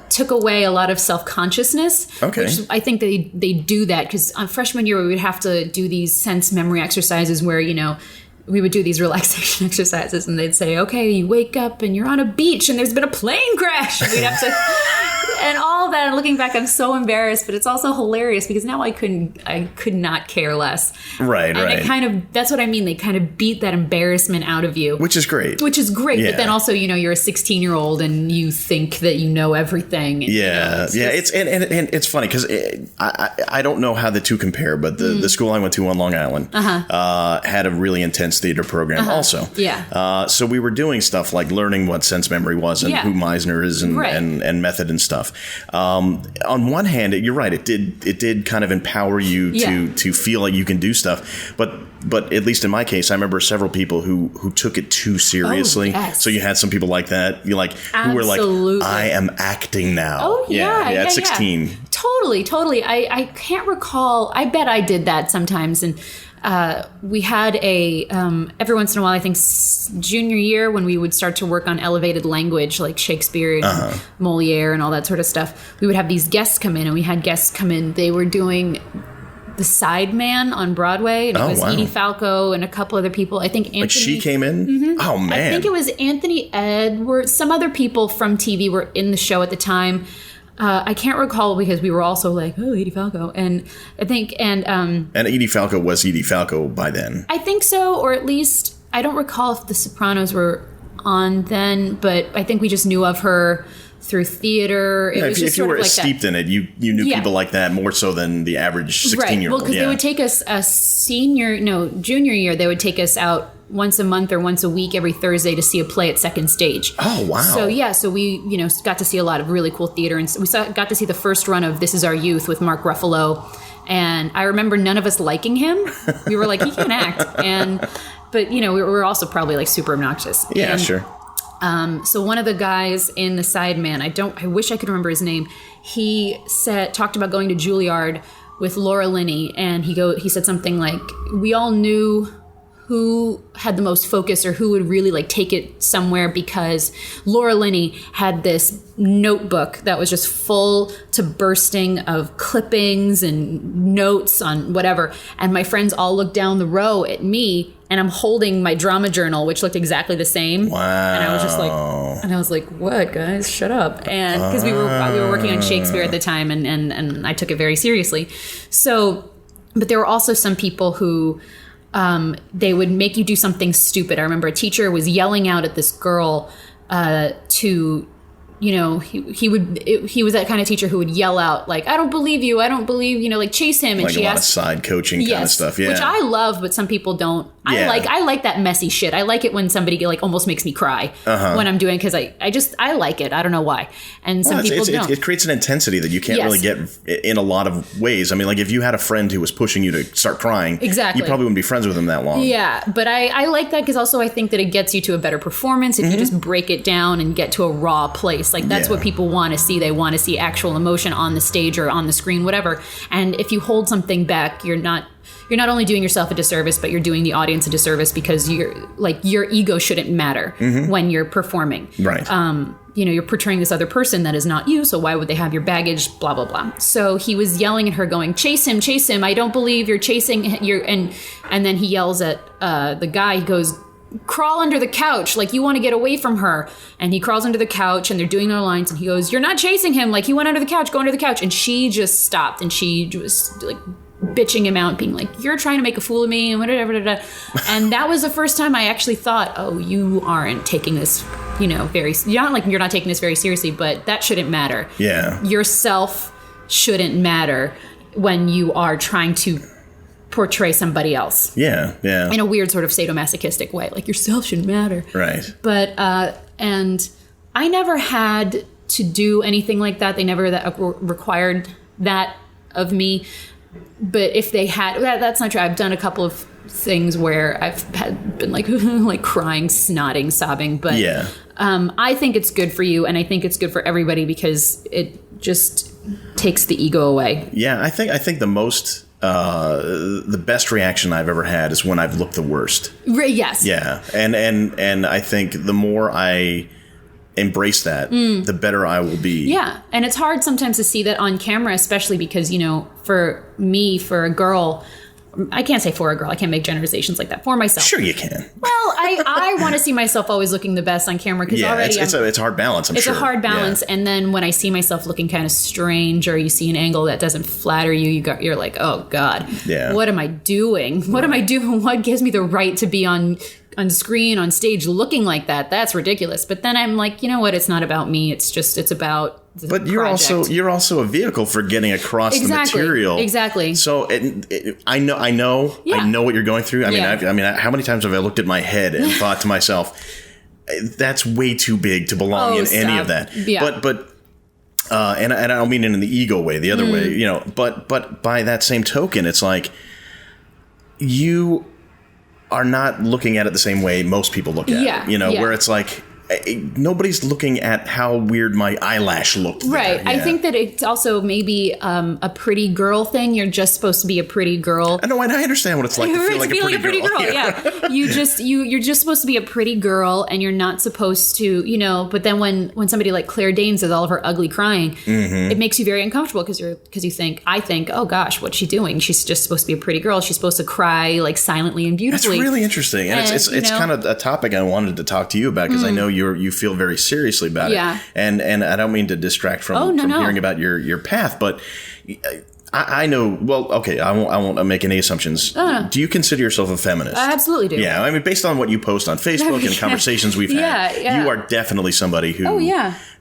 took away a lot of self-consciousness. Okay. Which I think they do that because on freshman year we would have to do these sense memory exercises where, we would do these relaxation exercises and they'd say, okay, you wake up and you're on a beach and there's been a plane crash. And we'd have to, and all that. And looking back, I'm so embarrassed, but it's also hilarious because now I could not care less. Right, and that's what I mean. They kind of beat that embarrassment out of you. Which is great. Yeah. But then also, you're a 16-year-old and you think that you know everything. And, it's funny because I don't know how the two compare, but the school I went to on Long Island had a really intense theater program also. Yeah. So we were doing stuff like learning what sense memory was and who Meisner is and method and stuff. On one hand, you're right. It did kind of empower you to feel like you can do stuff. But at least in my case, I remember several people who took it too seriously. Oh, yes. So you had some people like that. Who were like, I am acting now. Oh yeah. At 16. Yeah. Totally. I can't recall. I bet I did that sometimes. And we had every once in a while, I think junior year, when we would start to work on elevated language like Shakespeare and Moliere and all that sort of stuff, we would have these guests come in, and we had guests come in. They were doing The Sideman on Broadway, and it was Edie Falco and a couple other people. I think Anthony. Like she came in? Mm-hmm. Oh, man. I think it was Anthony Edwards. Some other people from TV were in the show at the time. I can't recall because we were also like, oh, Edie Falco. And I think, and Edie Falco was Edie Falco by then. I think so, or at least, I don't recall if The Sopranos were on then, but I think we just knew of her through theater. It was just if you were like steeped in it, you knew people like that more so than the average 16-year-old. Right, well, because they would take us junior year, they would take us out once a month or once a week every Thursday to see a play at Second Stage. Oh, wow. So we, got to see a lot of really cool theater. And we got to see the first run of This Is Our Youth with Mark Ruffalo. And I remember none of us liking him. We were like, he can act. But we were also probably like super obnoxious. Yeah, sure. So one of the guys in The Sideman, I wish I could remember his name. He talked about going to Juilliard with Laura Linney. And he said something like, we all knew who had the most focus or who would really like take it somewhere, because Laura Linney had this notebook that was just full to bursting of clippings and notes on whatever. And my friends all looked down the row at me, and I'm holding my drama journal, which looked exactly the same. Wow. And I was like, what, guys, shut up. And because we were working on Shakespeare at the time, and I took it very seriously. So, but there were also some people who, they would make you do something stupid. I remember a teacher was yelling out at this girl to he was that kind of teacher who would yell out like, I don't believe you, like chase him. And like she a lot asked, of side coaching kind of stuff. Yeah. Which I love, but some people don't. Yeah. I like that messy shit. I like it when somebody like almost makes me cry when I'm doing, because I like it. I don't know why. And some people don't. It creates an intensity that you can't really get in a lot of ways. I mean, like if you had a friend who was pushing you to start crying, exactly, you probably wouldn't be friends with them that long. Yeah, but I like that because also I think that it gets you to a better performance if you just break it down and get to a raw place. Like that's what people want to see. They want to see actual emotion on the stage or on the screen, whatever. And if you hold something back, you're not only doing yourself a disservice, but you're doing the audience a disservice, because your ego shouldn't matter when you're performing. Right. You're portraying this other person that is not you, so why would they have your baggage, blah, blah, blah. So he was yelling at her going, chase him, I don't believe you're chasing, and then he yells at the guy, he goes, crawl under the couch, like you want to get away from her. And he crawls under the couch and they're doing their lines and he goes, you're not chasing him, like he went under the couch, go under the couch. And she just stopped and she was like bitching him out, being like, you're trying to make a fool of me and whatever. And that was the first time I actually thought, oh, you aren't taking this, you're not taking this very seriously, but that shouldn't matter. Yeah. Yourself shouldn't matter when you are trying to portray somebody else. Yeah, yeah. In a weird sort of sadomasochistic way. Like yourself shouldn't matter. Right. But, and I never had to do anything like that. They never required that of me. But if they had, that's not true. I've done a couple of things where I've been like, like crying, snotting, sobbing. But I think it's good for you. And I think it's good for everybody because it just takes the ego away. Yeah, I think the most... the best reaction I've ever had is when I've looked the worst. Yes. Yeah. And I think the more I embrace that, the better I will be. Yeah. And it's hard sometimes to see that on camera, especially because, for me, for a girl, I can't say for a girl. I can't make generalizations like that for myself. Sure you can. Well, I want to see myself always looking the best on camera because it's a hard balance. It's a hard balance, and then when I see myself looking kind of strange, or you see an angle that doesn't flatter you, you're like, oh God, what am I doing? What am I doing? What gives me the right to be on screen, on stage, looking like that? That's ridiculous. But then I'm like, you know what? It's not about me. It's about. But you're also a vehicle for getting across the material. Exactly. So I know what you're going through. I mean, how many times have I looked at my head and thought to myself, that's way too big to belong in any of that. Yeah. But and I don't mean it in the ego way, the other way, but by that same token, it's like you are not looking at it the same way most people look at it, where it's like, nobody's looking at how weird my eyelash looked. Right. Yeah. I think that it's also maybe a pretty girl thing. You're just supposed to be a pretty girl. I know, and I understand what it's like to feel like a pretty girl. Yeah. You're just supposed to be a pretty girl, and you're not supposed to, but then when somebody like Claire Danes does all of her ugly crying, it makes you very uncomfortable because you think, oh gosh, what's she doing? She's just supposed to be a pretty girl. She's supposed to cry like silently and beautifully. That's really interesting. And it's kind of a topic I wanted to talk to you about because I know you feel very seriously about it. And I don't mean to distract from hearing about your path, but I know, well, okay, I won't make any assumptions. Do you consider yourself a feminist? I absolutely do. Yeah, I mean, based on what you post on Facebook and conversations we've had, you are definitely somebody who,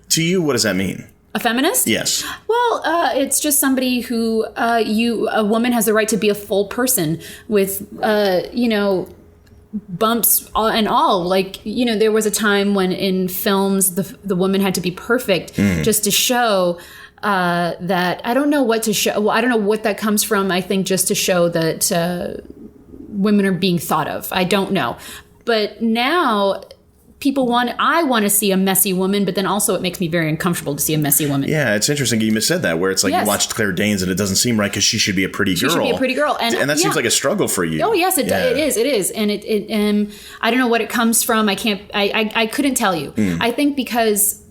to you, what does that mean? A feminist? Yes. Well, it's just somebody who, a woman has the right to be a full person with, bumps and all. Like, there was a time when in films the woman had to be perfect just to show that, I don't know what to show. Well, I don't know what that comes from. I think just to show that women are being thought of. I don't know. But now I want to see a messy woman, but then also it makes me very uncomfortable to see a messy woman. Yeah, it's interesting you said that, where it's like you watched Claire Danes and it doesn't seem right because she should be a pretty girl. She should be a pretty girl. And that seems like a struggle for you. Oh, yes, it is. And it I don't know what it comes from. I couldn't tell you. I think because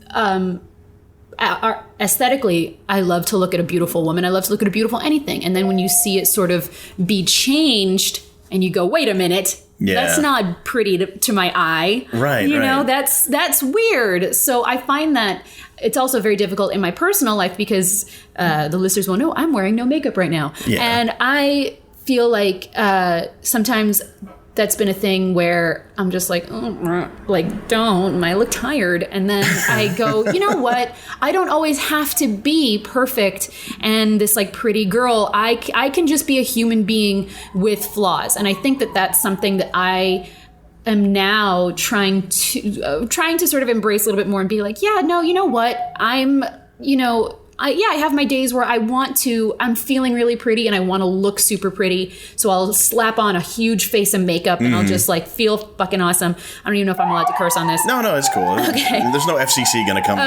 aesthetically, I love to look at a beautiful woman. I love to look at a beautiful anything. And then when you see it sort of be changed and you go, wait a minute. Yeah. That's not pretty to my eye. Right. That's weird. So I find that it's also very difficult in my personal life because the listeners will know I'm wearing no makeup right now. Yeah. And I feel like sometimes that's been a thing where I'm just like, oh, like, don't, I look tired. And then I go, you know what? I don't always have to be perfect and this like pretty girl. I can just be a human being with flaws. And I think that that's something that I am now trying to sort of embrace a little bit more and be like, yeah, no, you know what? I'm, you know, I have my days where I'm feeling really pretty and I want to look super pretty. So I'll slap on a huge face of makeup and I'll just like feel fucking awesome. I don't even know if I'm allowed to curse on this. No, it's cool. Okay. There's no FCC going to come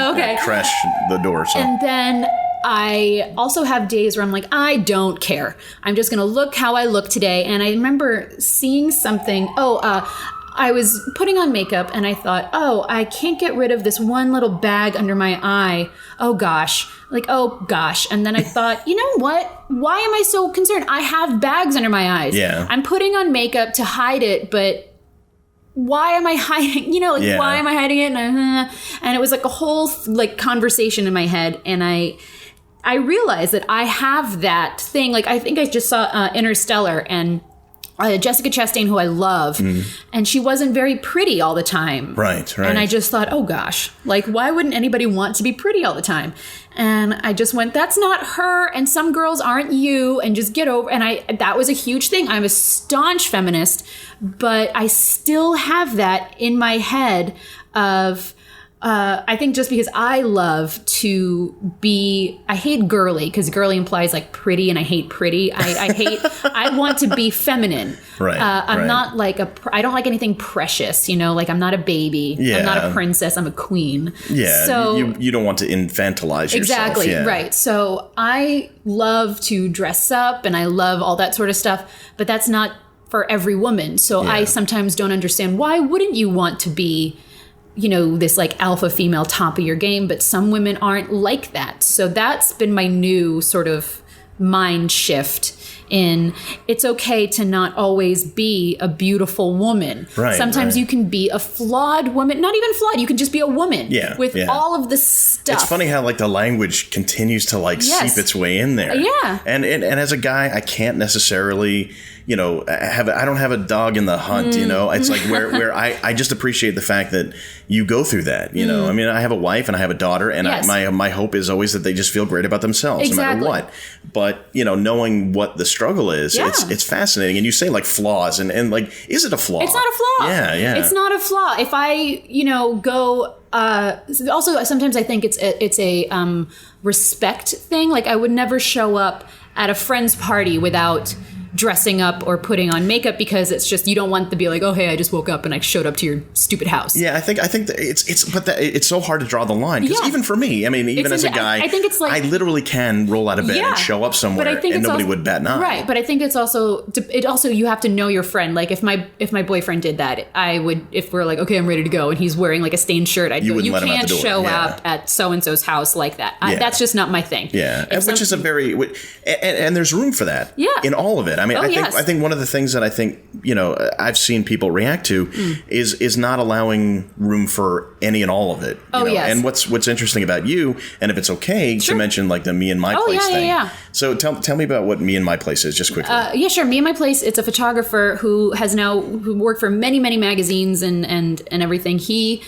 crash the door. So. And then I also have days where I'm like, I don't care. I'm just going to look how I look today. And I remember seeing something. I was putting on makeup and I thought, I can't get rid of this one little bag under my eye. Oh gosh. And then I thought, you know what? Why am I so concerned? I have bags under my eyes. Yeah. I'm putting on makeup to hide it, but why am I hiding? Why am I hiding it? And it was like a whole like conversation in my head. And I realized that I have that thing. Like, I think I just saw Interstellar and Jessica Chastain, who I love, and she wasn't very pretty all the time. Right. And I just thought, oh gosh, like, why wouldn't anybody want to be pretty all the time? And I just went, that's not her, and some girls aren't you, and just get over. And that was a huge thing. I'm a staunch feminist, but I still have that in my head of, I think just because I love to be, I hate girly because girly implies like pretty, and I hate pretty. I want to be feminine. Right. I'm not like I don't like anything precious, like I'm not a baby. Yeah. I'm not a princess. I'm a queen. Yeah. So you don't want to infantilize yourself. Exactly. Yeah. Right. So I love to dress up and I love all that sort of stuff, but that's not for every woman. So I sometimes don't understand, why wouldn't you want to be, this like alpha female top of your game, but some women aren't like that. So that's been my new sort of mind shift in, it's okay to not always be a beautiful woman. Right, Sometimes you can be a flawed woman, not even flawed. You can just be a woman with all of the stuff. It's funny how like the language continues to like seep its way in there. Yeah. And as a guy, I can't necessarily, I don't have a dog in the hunt, it's like where I just appreciate the fact that you go through that, I mean, I have a wife and I have a daughter, and my hope is always that they just feel great about themselves no matter what. But, knowing what the struggle is, it's fascinating. And you say like flaws and like, is it a flaw? It's not a flaw. Yeah. It's not a flaw. If I, go, also sometimes I think it's a respect thing. Like, I would never show up at a friend's party without dressing up or putting on makeup, because it's just, you don't want to be like, oh, hey, I just woke up and I showed up to your stupid house. Yeah, I think that it's so hard to draw the line, because even for me, I mean, even as a guy, I think it's like, I literally can roll out of bed and show up somewhere, and nobody would bat an eye. Right, but I think it's also you have to know your friend. Like, if my boyfriend did that, I would, if we're like, okay, I'm ready to go, and he's wearing like a stained shirt, I'd go, you can't show up at so and so's house like that. That's just not my thing. Yeah, which is a very and there's room for that. Yeah. In all of it. I mean, I think one of the things that I think, I've seen people react to is not allowing room for any and all of it. Yes. And what's interesting about you, and if it's okay to mention like the Me and My Place thing. Yeah. So tell me about what Me and My Place is, just quickly. Yeah, sure. Me and My Place, it's a photographer who worked for many, many magazines and everything. He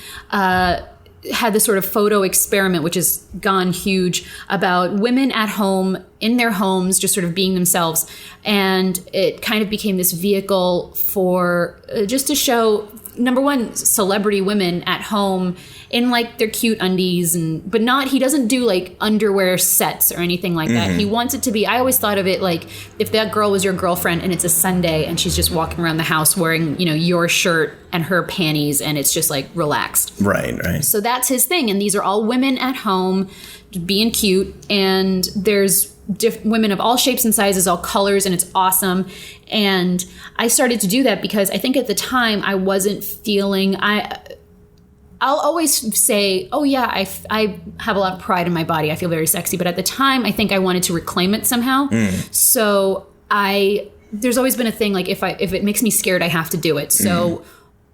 had this sort of photo experiment, which has gone huge, about women at home in their homes, just sort of being themselves. And it kind of became this vehicle for just to show, number one, celebrity women at home in like their cute undies, but not, he doesn't do like underwear sets or anything like that. He wants it to be, I always thought of it like, if that girl was your girlfriend and it's a Sunday and she's just walking around the house wearing, your shirt and her panties, and it's just like relaxed. Right. So that's his thing. And these are all women at home being cute, and there's women of all shapes and sizes, all colors, and it's awesome. And I started to do that because I think at the time I wasn't feeling, I'll always say, oh yeah, I have a lot of pride in my body. I feel very sexy. But at the time, I think I wanted to reclaim it somehow. So there's always been a thing, like if it makes me scared, I have to do it. So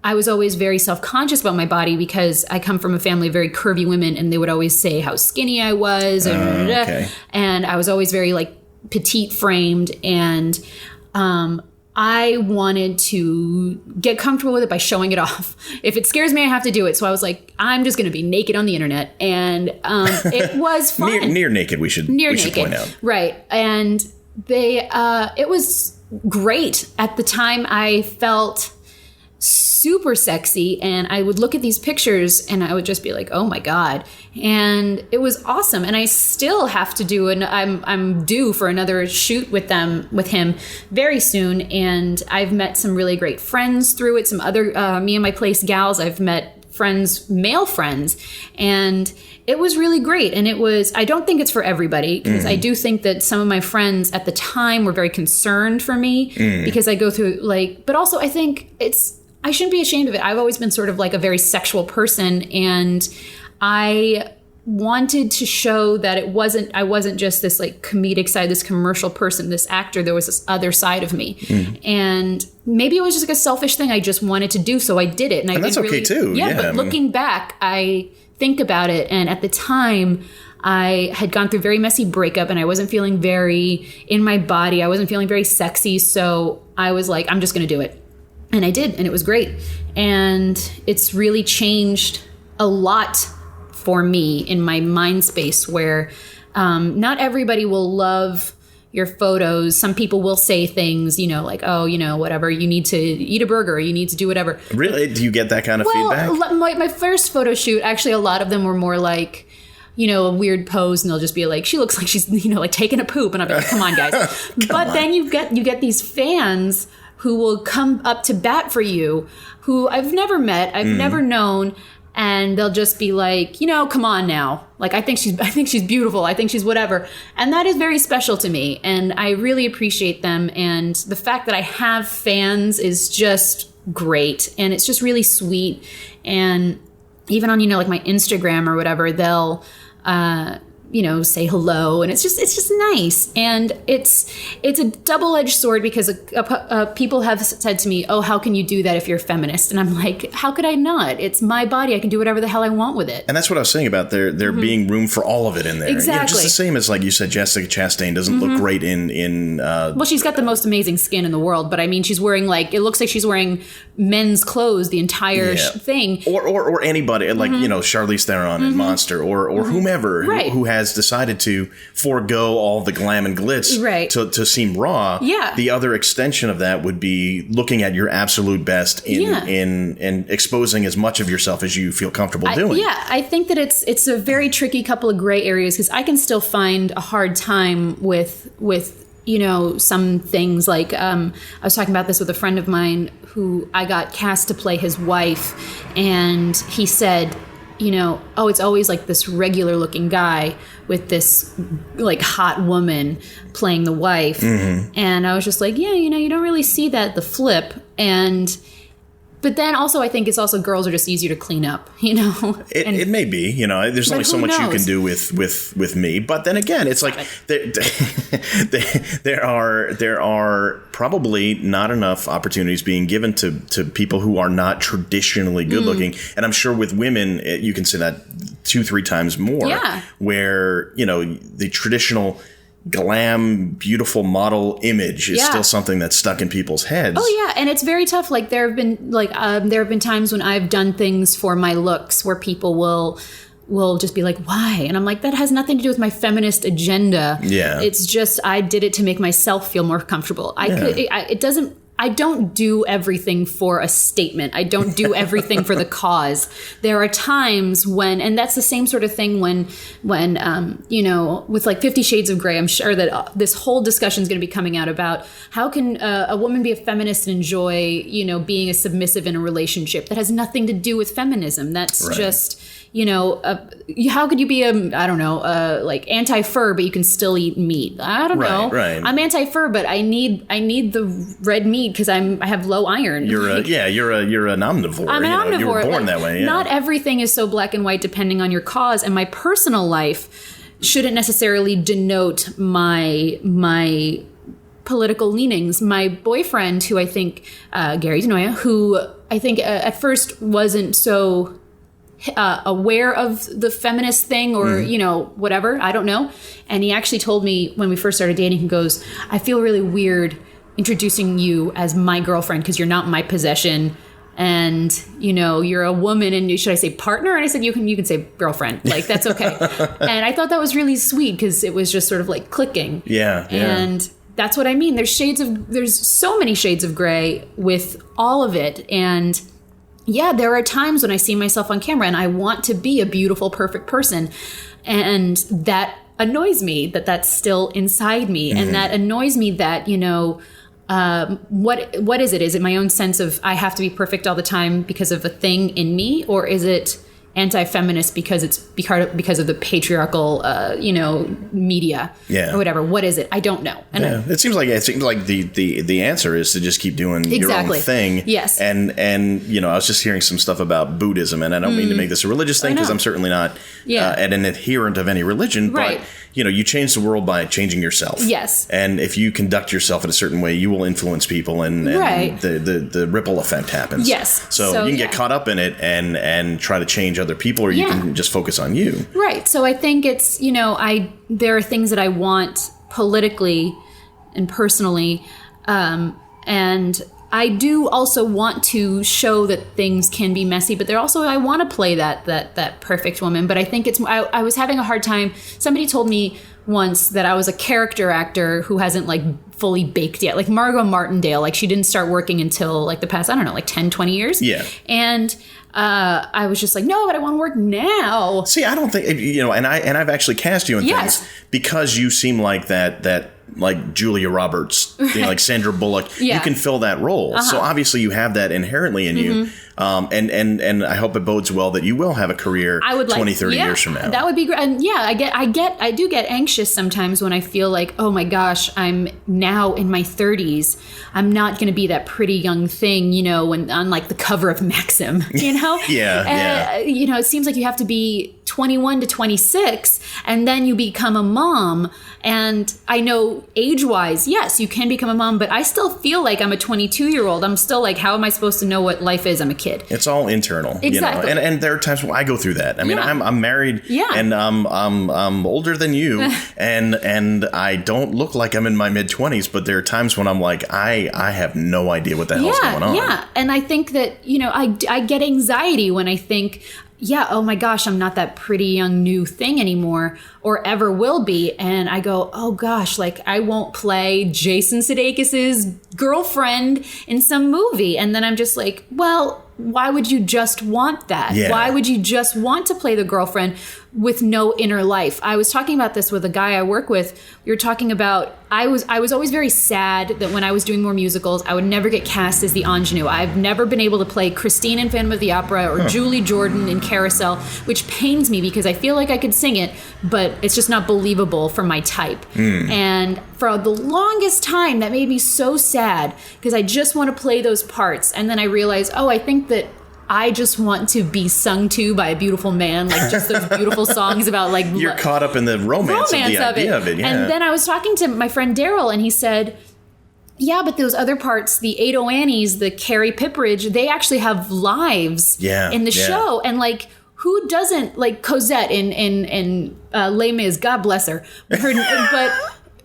I was always very self-conscious about my body, because I come from a family of very curvy women, and they would always say how skinny I was. And I was always very like petite framed. And I wanted to get comfortable with it by showing it off. If it scares me, I have to do it. So I was like, I'm just going to be naked on the internet. And it was fun. Near naked, we should point out. Right. And it was great. At the time, I felt super sexy, and I would look at these pictures and I would just be like, oh my God. And it was awesome. And I still have to do I'm due for another shoot with him very soon. And I've met some really great friends through it. Some other Me and My Place gals. I've met male friends, and it was really great. And I don't think it's for everybody, because I do think that some of my friends at the time were very concerned for me because I go through but also I think I shouldn't be ashamed of it. I've always been sort of like a very sexual person, and I wanted to show that I wasn't just this like comedic side, this commercial person, this actor. There was this other side of me. And maybe it was just like a selfish thing I just wanted to do, so I did it. And that's okay too. Yeah, but looking back, I think about it, and at the time, I had gone through a very messy breakup, and I wasn't feeling very in my body. I wasn't feeling very sexy, so I was like, I'm just going to do it. And I did, and it was great. And it's really changed a lot for me in my mind space, where not everybody will love your photos. Some people will say things, like, oh, whatever, you need to eat a burger, you need to do whatever. Really? Do you get that kind of feedback? My first photo shoot, actually, a lot of them were more like, a weird pose, and they'll just be like, she looks like she's, like taking a poop. And I'll be like, come on, guys. Then you get these fans who will come up to bat for you, who I've never met, I've never known, and they'll just be like, come on now. Like, I think she's beautiful. I think she's whatever. And that is very special to me. And I really appreciate them. And the fact that I have fans is just great. And it's just really sweet. And even on, like my Instagram or whatever, they'll, say hello, and it's just nice. And it's a double-edged sword, because people have said to me, oh, how can you do that if you're a feminist? And I'm like, how could I not? It's my body. I can do whatever the hell I want with it. And that's what I was saying about there being room for all of it in there. Exactly. Just the same as, like you said, Jessica Chastain doesn't look great in well, she's got the most amazing skin in the world, but I mean, she's wearing it looks like she's wearing men's clothes the entire thing. Or anybody, like, Charlize Theron in Monster, or whomever who has decided to forego all the glam and glitz to seem raw. Yeah. The other extension of that would be looking at your absolute best in exposing as much of yourself as you feel comfortable doing. Yeah, I think that it's a very tricky couple of gray areas, because I can still find a hard time with some things. Like I was talking about this with a friend of mine who I got cast to play his wife, and he said, oh, it's always like this regular looking guy with this like hot woman playing the wife. And I was just like, yeah, you don't really see that, the flip. But then also, I think it's also girls are just easier to clean up, It may be, there's only so much you can do with me. But then again, it's like there are probably not enough opportunities being given to people who are not traditionally good looking. And I'm sure with women, you can say that 2-3 times more. Yeah. Where, the traditional glam, beautiful model image is still something that's stuck in people's heads. Oh yeah, and it's very tough. Like there have been times when I've done things for my looks where people will just be like, why? And I'm like, that has nothing to do with my feminist agenda. Yeah, it's just I did it to make myself feel more comfortable. I don't do everything for a statement. I don't do everything for the cause. There are times when, and that's the same sort of thing when with like 50 Shades of Grey, I'm sure that this whole discussion is going to be coming out about how can a woman be a feminist and enjoy, being a submissive in a relationship. That has nothing to do with feminism. That's just, how could you be like anti-fur, but you can still eat meat? I don't know. Right. I'm anti-fur, but I need the red meat because I have low iron. You're an omnivore. I'm an omnivore. You were born that way. Yeah. Not everything is so black and white depending on your cause, and my personal life shouldn't necessarily denote my political leanings. My boyfriend, who I think Gary Denoya, who I think at first wasn't so aware of the feminist thing or, whatever. I don't know. And he actually told me when we first started dating, he goes, I feel really weird introducing you as my girlfriend because you're not my possession. And, you know, you're a woman and should I say partner? And I said, you can say girlfriend. Like, that's okay. And I thought that was really sweet because it was just sort of like clicking. Yeah. And that's what I mean. There's so many shades of gray with all of it. And yeah, there are times when I see myself on camera and I want to be a beautiful, perfect person. And that annoys me that that's still inside me. And that annoys me that, you know, what is it? Is it my own sense of I have to be perfect all the time because of a thing in me, or is it anti-feminist because it's because of the patriarchal, media, or whatever? What is it? I don't know. And it seems like the answer is to just keep doing your own thing. Yes. And you know, I was just hearing some stuff about Buddhism, and I don't mean to make this a religious thing because I'm certainly not an adherent of any religion, but you know, you change the world by changing yourself. Yes. And if you conduct yourself in a certain way, you will influence people, and the ripple effect happens. Yes. So you can get caught up in it and try to change other people, or you can just focus on you. Right. So I think it's, you know, there are things that I want politically and personally, and I do also want to show that things can be messy, but I want to play that perfect woman. But I think I was having a hard time. Somebody told me once that I was a character actor who hasn't like fully baked yet. Like Margot Martindale, like she didn't start working until like the past, I don't know, like 10, 20 years. Yeah. And I was just like, no, but I want to work now. See, I don't think, you know, and I've actually cast you in things because you seem like that like Julia Roberts, you know, like Sandra Bullock. You can fill that role. So obviously you have that inherently in you. And I hope it bodes well that you will have a career 20, 30 years from now. That would be great. And I do get anxious sometimes when I feel like, oh my gosh, I'm now in my 30s. I'm not going to be that pretty young thing, you know, when on like the cover of Maxim, you know? You know, it seems like you have to be 21 to 26 and then you become a mom. And I know age-wise, yes, you can become a mom, but I still feel like I'm a 22-year-old. I'm still like, how am I supposed to know what life is? I'm a kid. It's all internal. Exactly. You know? And there are times when I go through that. I mean, I'm married and I'm older than you and I don't look like I'm in my mid-20s, but there are times when I'm like, I have no idea what the hell's going on. Yeah. And I think that, you know, I get anxiety when I think, oh my gosh, I'm not that pretty young new thing anymore or ever will be. And I go, oh gosh, like I won't play Jason Sudeikis's girlfriend in some movie. And then I'm just like, well, why would you just want that? Yeah. Why would you just want to play the girlfriend with no inner life? I was talking about this with a guy I work with. We were talking about, I was always very sad that when I was doing more musicals, I would never get cast as the ingenue. I've never been able to play Christine in Phantom of the Opera or Julie Jordan in Carousel, which pains me because I feel like I could sing it, but it's just not believable for my type. And for the longest time, that made me so sad because I just want to play those parts. And then I realized, I think that I just want to be sung to by a beautiful man, like just those beautiful songs about like... You're caught up in the romance of the idea of it. Yeah. And then I was talking to my friend Daryl and he said, yeah, but those other parts, the Ado Annies, the Carrie Pipperidge, they actually have lives in the show. And like, who doesn't, like Cosette in Les Mis, God bless her, but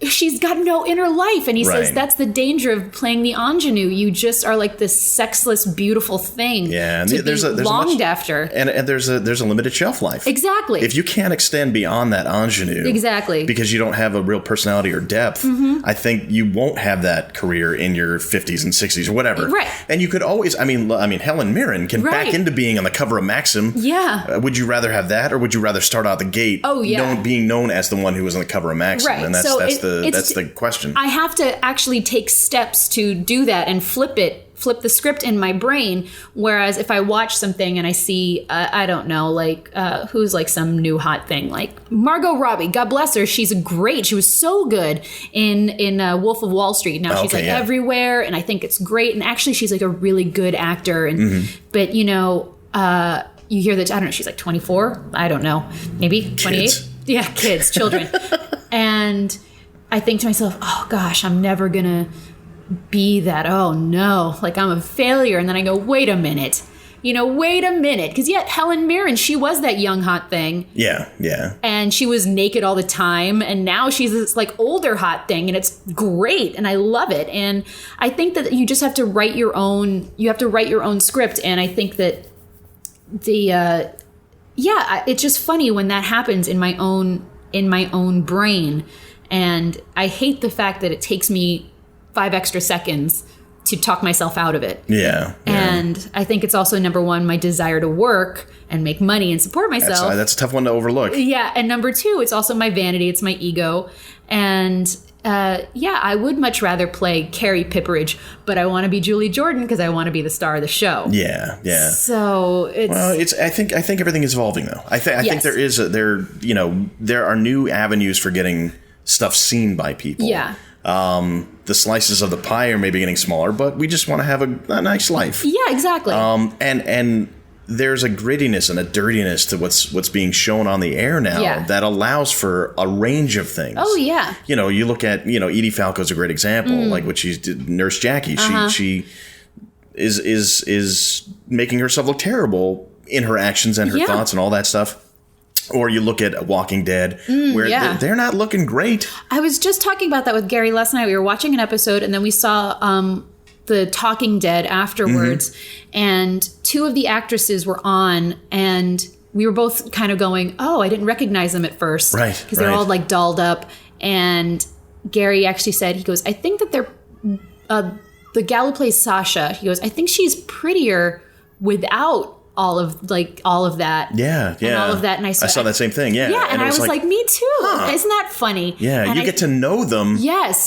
she's got no inner life. And he says that's the danger of playing the ingenue. You just are like this sexless, beautiful thing to be longed after. And there's a limited shelf life. Exactly. If you can't extend beyond that ingenue. Exactly. Because you don't have a real personality or depth, I think you won't have that career in your 50s and 60s or whatever. Right. And you could always, I mean, Helen Mirren can back into being on the cover of Maxim. Yeah. Would you rather have that or would you rather start out the gate being known as the one who was on the cover of Maxim? Right. And that's the question. I have to actually take steps to do that and flip the script in my brain. Whereas if I watch something and I see, I don't know, like who's like some new hot thing, like Margot Robbie, God bless her. She's great. She was so good in Wolf of Wall Street. Now she's everywhere and I think it's great. And actually she's like a really good actor. And but you know, you hear that, I don't know, she's like 24. I don't know, maybe 28. Kids. Yeah, kids, children. And I think to myself, oh gosh, I'm never gonna be that. Oh no, like I'm a failure. And then I go, wait a minute. wait a minute. Because yet Helen Mirren, she was that young hot thing. Yeah, yeah. And she was naked all the time. And now she's this like older hot thing. And it's great. And I love it. And I think that you just have to write your own script. And I think that it's just funny when that happens in my own brain. And I hate the fact that it takes me 5 extra seconds to talk myself out of it. Yeah. And I think it's also, number one, my desire to work and make money and support myself. That's a tough one to overlook. Yeah. And number two, it's also my vanity. It's my ego. And I would much rather play Carrie Pipperidge, but I want to be Julie Jordan because I want to be the star of the show. Yeah, yeah. So I think everything is evolving though. I think there are new avenues for getting stuff seen by people. Yeah. The slices of the pie are maybe getting smaller, but we just want to have a nice life. Yeah, exactly. And there's a grittiness and a dirtiness to what's being shown on the air now that allows for a range of things. Oh yeah. You look at Edie Falco's a great example, like what she did, Nurse Jackie. She is making herself look terrible in her actions and her thoughts and all that stuff. Or you look at Walking Dead, where they're not looking great. I was just talking about that with Gary last night. We were watching an episode, and then we saw the Talking Dead afterwards. And 2 of the actresses were on, and we were both kind of going, oh, I didn't recognize them at first. Right. Because they're all like dolled up. And Gary actually said, he goes, I think that they're, the gal who plays Sasha, he goes, I think she's prettier without all of that. Yeah, yeah. And all of that. And I saw that same thing, yeah. Yeah, and I was like, me too. Huh. Isn't that funny? Yeah, and you get to know them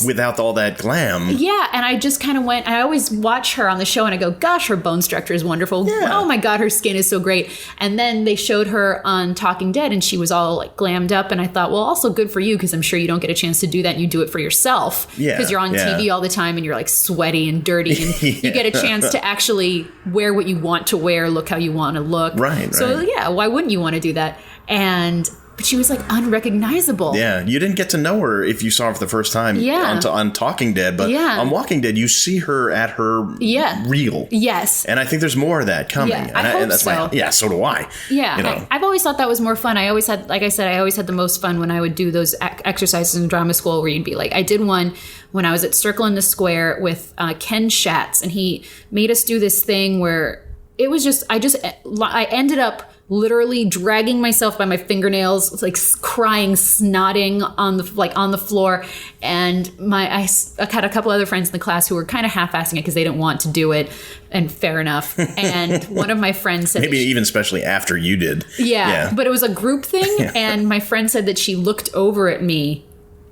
without all that glam. Yeah, and I just kind of went, I always watch her on the show and I go, gosh, her bone structure is wonderful. Yeah. Oh my God, her skin is so great. And then they showed her on Talking Dead and she was all like glammed up. And I thought, well, also good for you because I'm sure you don't get a chance to do that and you do it for yourself. Yeah. Because you're on TV all the time and you're like sweaty and dirty and you get a chance to actually wear what you want to wear, look how you want to look. Right. So yeah, why wouldn't you want to do that? But she was like unrecognizable. Yeah, you didn't get to know her if you saw her for the first time on Talking Dead, but on Walking Dead, you see her at her real. Yes. And I think there's more of that coming. Yeah, I hope so. So do I. Yeah, I've always thought that was more fun. I always had, like I said, I always had the most fun when I would do those exercises in drama school where you'd be like, I did one when I was at Circle in the Square with Ken Schatz, and he made us do this thing where it was just, I ended up literally dragging myself by my fingernails, like crying, snotting on the floor. And I had a couple other friends in the class who were kind of half-assing it because they didn't want to do it. And fair enough. And one of my friends said, maybe even especially after you did. Yeah. But it was a group thing. And my friend said that she looked over at me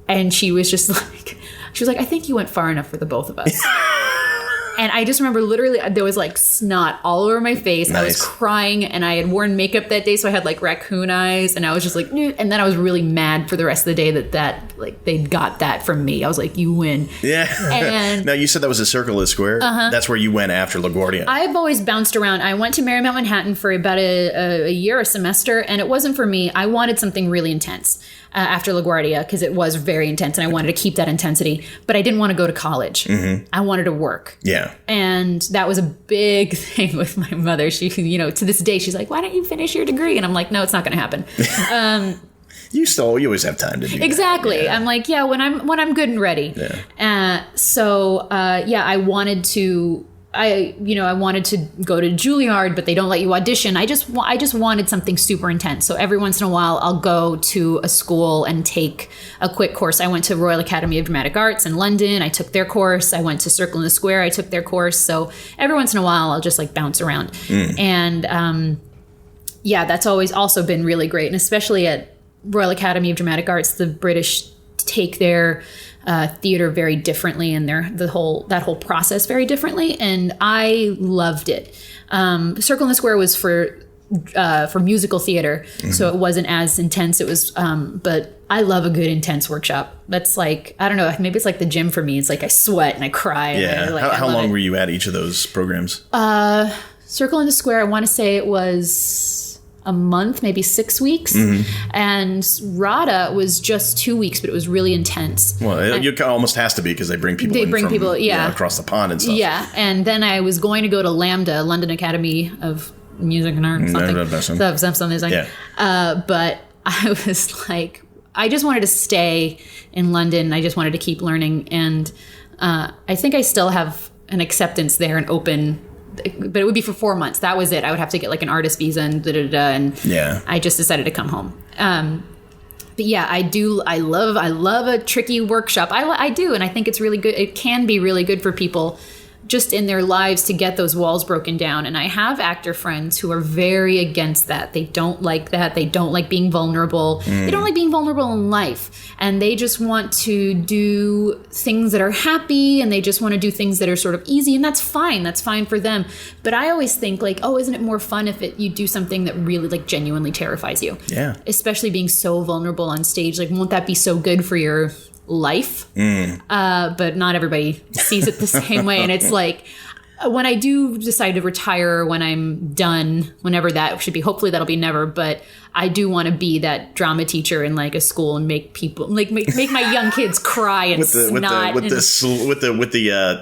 and she was just like, I think you went far enough for the both of us. And I just remember literally there was like snot all over my face. Nice. I was crying and I had worn makeup that day. So I had like raccoon eyes and I was just like, and then I was really mad for the rest of the day that like they got that from me. I was like, you win. Yeah. And now you said that was a Circle of the Square. That's where you went after LaGuardia. I've always bounced around. I went to Marymount Manhattan for about a year, a semester, and it wasn't for me. I wanted something really intense. After LaGuardia, because it was very intense and I wanted to keep that intensity, but I didn't want to go to college. I wanted to work. Yeah. And that was a big thing with my mother. She, to this day, she's like, why don't you finish your degree? And I'm like, no, it's not going to happen. You always have time to do exactly. That. Yeah. I'm like, yeah, when I'm good and ready. Yeah. I wanted to. I wanted to go to Juilliard, but they don't let you audition. I just wanted something super intense. So every once in a while, I'll go to a school and take a quick course. I went to Royal Academy of Dramatic Arts in London. I took their course. I went to Circle in the Square. I took their course. So every once in a while, I'll just like bounce around. And that's always also been really great. And especially at Royal Academy of Dramatic Arts, the British take their theater very differently and that whole process very differently, and I loved it. Circle in the Square was for musical theater, so it wasn't as intense. It was, but I love a good intense workshop. That's like, I don't know, maybe it's like the gym for me. It's like I sweat and I cry. Yeah. And how long were you at each of those programs? Circle in the Square, I want to say it was a month, maybe 6 weeks. And RADA was just 2 weeks, but it was really intense. Well, it almost has to be because they bring people across the pond and stuff. Yeah. And then I was going to go to LAMDA, London Academy of Music and Art, something. Yeah. But I was like, I just wanted to stay in London. I just wanted to keep learning. And I think I still have an acceptance there and open, but it would be for 4 months. That was it. I would have to get like an artist visa and and I just decided to come home. But yeah, I love a tricky workshop. I do. And I think it's really good. It can be really good for people just in their lives to get those walls broken down. And I have actor friends who are very against that. They don't like that. They don't like being vulnerable. They don't like being vulnerable in life. And they just want to do things that are happy, and they just want to do things that are sort of easy. And that's fine. That's fine for them. But I always think like, oh, isn't it more fun if you do something that really like genuinely terrifies you? Yeah. Especially being so vulnerable on stage. Like, won't that be so good for your life? But not everybody sees it the same way. And it's like, when I do decide to retire, when I'm done, whenever that should be, hopefully that'll be never, but I do want to be that drama teacher in like a school and make people like make my young kids cry and with the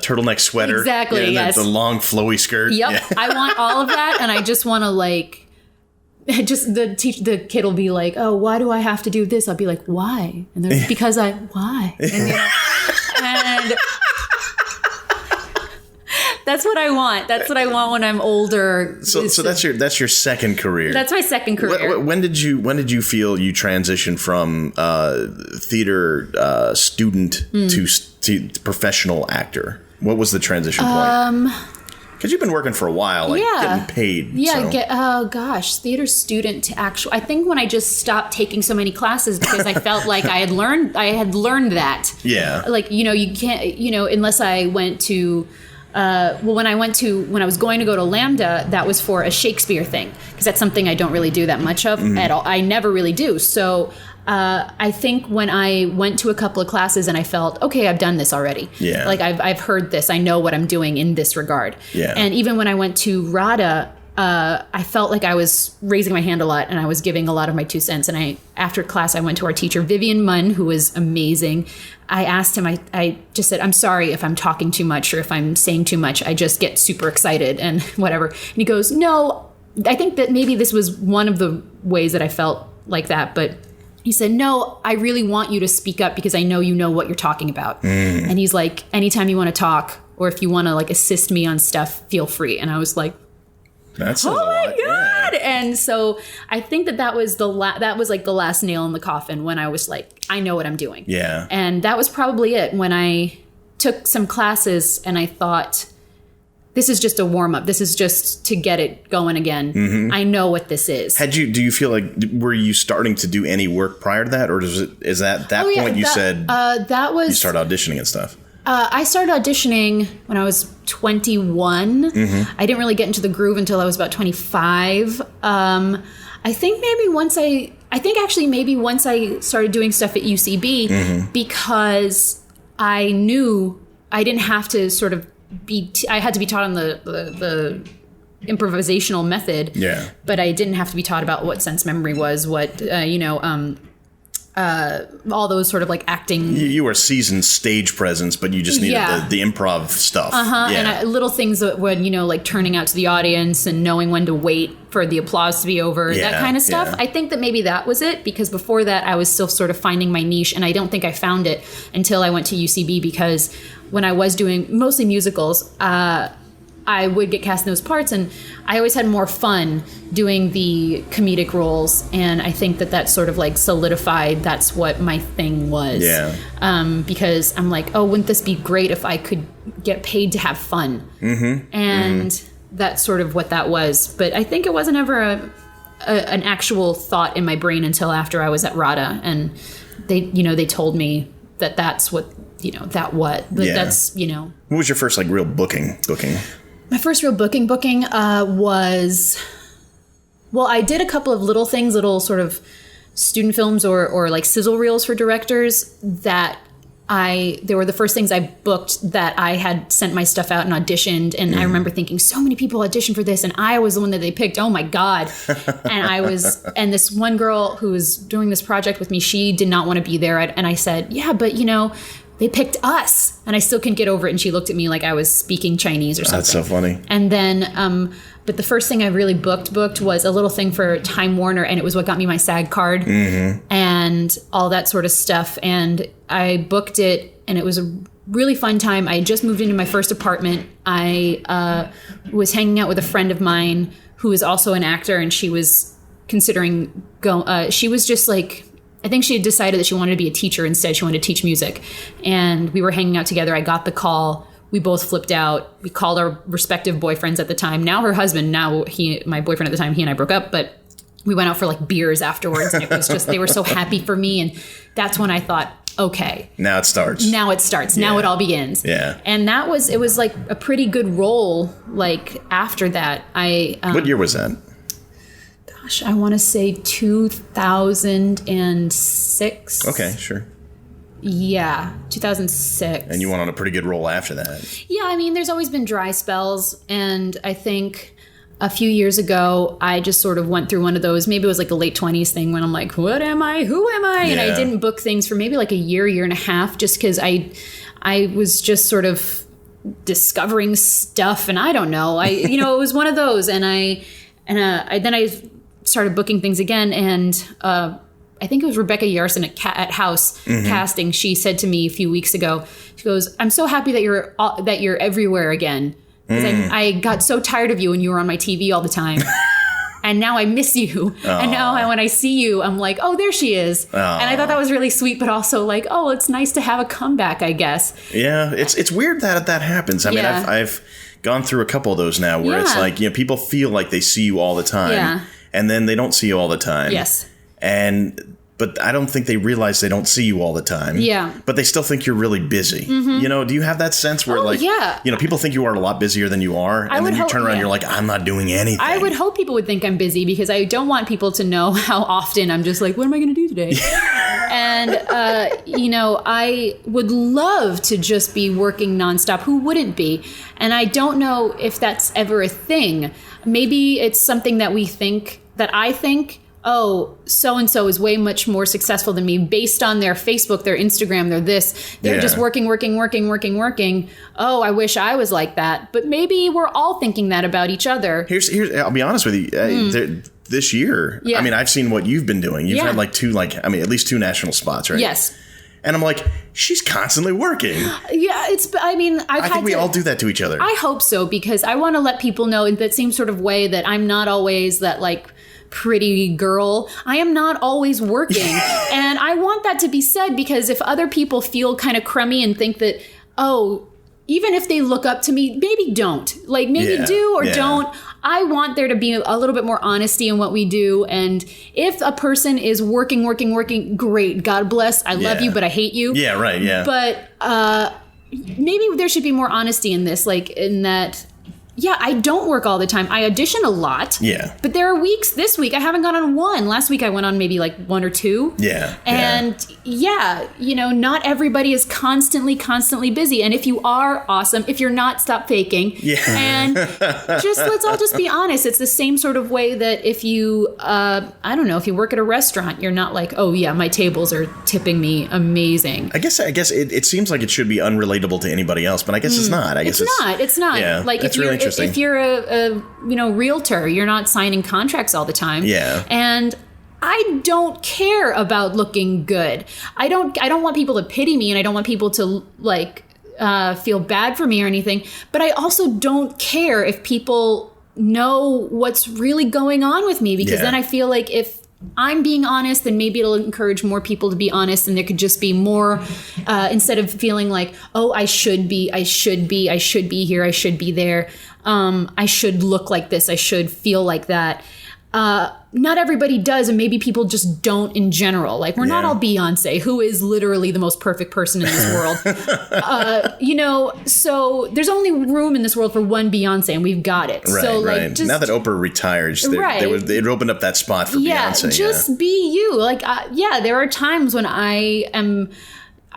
turtleneck sweater. Exactly. Yes. The long flowy skirt. Yep. Yeah. I want all of that. And I just want to like, just the kid will be like, oh, why do I have to do this? I'll be like, why? And they're like, because why? And that's what I want. That's what I want when I'm older. So that's your second career. That's my second career. When did you feel you transitioned from theater student to professional actor? What was the transition point? Because you've been working for a while, getting paid. Yeah, theater student to actual. I think when I just stopped taking so many classes because I felt like I had learned that. Yeah. Like, you can't, unless I went to, when I was going to go to LAMDA, that was for a Shakespeare thing, because that's something I don't really do that much of at all. I never really do. So I think when I went to a couple of classes and I felt, okay, I've done this already. Yeah. Like I've heard this. I know what I'm doing in this regard. Yeah. And even when I went to RADA, I felt like I was raising my hand a lot and I was giving a lot of my 2 cents. And after class, I went to our teacher, Vivian Munn, who was amazing. I asked him, I just said, I'm sorry if I'm talking too much or if I'm saying too much. I just get super excited and whatever. And he goes, no, I think that maybe this was one of the ways that I felt like that. But he said, no, I really want you to speak up because I know you know what you're talking about. And he's like, anytime you want to talk or if you want to like assist me on stuff, feel free. And I was like, that's oh my God. Yeah. And so I think that was that was like the last nail in the coffin when I was like, I know what I'm doing. Yeah. And that was probably it when I took some classes and I thought, this is just a warm up. This is just to get it going again. I know what this is. Do you feel like, were you starting to do any work prior to that? Or is that point you said that was, you started auditioning and stuff? I started auditioning when I was 21. I didn't really get into the groove until I was about 25. I think maybe once I started doing stuff at UCB because I knew I didn't have to sort of I had to be taught on the improvisational method. Yeah. But I didn't have to be taught about what sense memory was, what, all those sort of like acting. You were seasoned stage presence, but you just needed the improv stuff. Yeah. And little things that would, like turning out to the audience and knowing when to wait for the applause to be over, that kind of stuff. Yeah. I think that maybe that was it, because before that I was still sort of finding my niche, and I don't think I found it until I went to UCB, because when I was doing mostly musicals, I would get cast in those parts, and I always had more fun doing the comedic roles, and I think that sort of like solidified that's what my thing was. Yeah. Because I'm like, oh, wouldn't this be great if I could get paid to have fun? And that's sort of what that was. But I think it wasn't ever an actual thought in my brain until after I was at RADA, and they told me that's what that's What was your first like real booking? My first real booking was, well, I did a couple of little sort of student films or like sizzle reels for directors that they were the first things I booked that I had sent my stuff out and auditioned. And I remember thinking, so many people auditioned for this, and I was the one that they picked. Oh my God. And this one girl who was doing this project with me, she did not want to be there. And I said, yeah, but they picked us. And I still couldn't get over it. And she looked at me like I was speaking Chinese or something. That's so funny. And then, but the first thing I really booked was a little thing for Time Warner, and it was what got me my SAG card and all that sort of stuff. And I booked it, and it was a really fun time. I had just moved into my first apartment. I was hanging out with a friend of mine who is also an actor, and she was considering she was just like, I think she had decided that she wanted to be a teacher instead. She wanted to teach music. And we were hanging out together. I got the call. We both flipped out. We called our respective boyfriends at the time. Now her husband, my boyfriend at the time, he and I broke up, but we went out for like beers afterwards, and it was just, they were so happy for me. And that's when I thought, okay. Now it starts. Now it all begins. Yeah. And it was like a pretty good role. Like after that, what year was that? Gosh, I want to say 2006. Okay, sure. Yeah, 2006. And you went on a pretty good roll after that. Yeah, I mean, there's always been dry spells. And I think a few years ago, I just sort of went through one of those, maybe it was like a late 20s thing when I'm like, what am I? Who am I? And I didn't book things for maybe like a year and a half, just because I was just sort of discovering stuff. And I don't know. It was one of those. And then I started booking things again. And I think it was Rebecca Yarson at House Casting. She said to me a few weeks ago, she goes, I'm so happy that you're everywhere again. Because I got so tired of you when you were on my TV all the time. And now I miss you. Aww. And now when I see you, I'm like, oh, there she is. Aww. And I thought that was really sweet, but also like, oh, it's nice to have a comeback, I guess. Yeah, it's weird that happens. I mean, I've gone through a couple of those now where it's like, people feel like they see you all the time. And then they don't see you all the time. Yes. But I don't think they realize they don't see you all the time. Yeah. But they still think you're really busy. Do you have that sense where people think you are a lot busier than you are, and then you turn around and you're like, I'm not doing anything. I would hope people would think I'm busy, because I don't want people to know how often I'm just like, what am I going to do today? And, I would love to just be working nonstop. Who wouldn't be? And I don't know if that's ever a thing. Maybe it's something that I think, oh, so-and-so is way much more successful than me based on their Facebook, their Instagram, they're just working. Oh, I wish I was like that. But maybe we're all thinking that about each other. Here's I'll be honest with you. This year, I mean, I've seen what you've been doing. You've had at least 2 national spots, right? Yes. And I'm like, she's constantly working. Yeah, I think we all do that to each other. I hope so, because I want to let people know in that same sort of way that I'm not always that pretty girl. I am not always working. And I want that to be said, because if other people feel kind of crummy and think that, oh, even if they look up to me, maybe don't. Do or don't. I want there to be a little bit more honesty in what we do. And if a person is working, great. God bless. I love you, but I hate you. Yeah, right, yeah. But maybe there should be more honesty in this, in that... Yeah, I don't work all the time. I audition a lot. Yeah. But there are weeks, this week, I haven't gone on one. Last week I went on maybe 1 or 2. Yeah. And not everybody is constantly busy. And if you are, awesome. If you're not, stop faking. Yeah. And let's all just be honest. It's the same sort of way that if you, if you work at a restaurant, you're not like, oh yeah, my tables are tipping me amazing. I guess it seems like it should be unrelatable to anybody else, but I guess it's not. It's not. Yeah. That's really interesting. If you're a realtor, you're not signing contracts all the time. Yeah. And I don't care about looking good. I don't want people to pity me, and I don't want people to feel bad for me or anything. But I also don't care if people know what's really going on with me, because then I feel like if I'm being honest, then maybe it'll encourage more people to be honest, and there could just be more, instead of feeling like, oh, I should be here, I should be there, I should look like this, I should feel like that. Not everybody does, and maybe people just don't in general. We're not all Beyonce, who is literally the most perfect person in this world. So there's only room in this world for one Beyonce, and we've got it. Right, so right. Now that Oprah retired, it opened up that spot for Beyonce. Just be you. There are times when I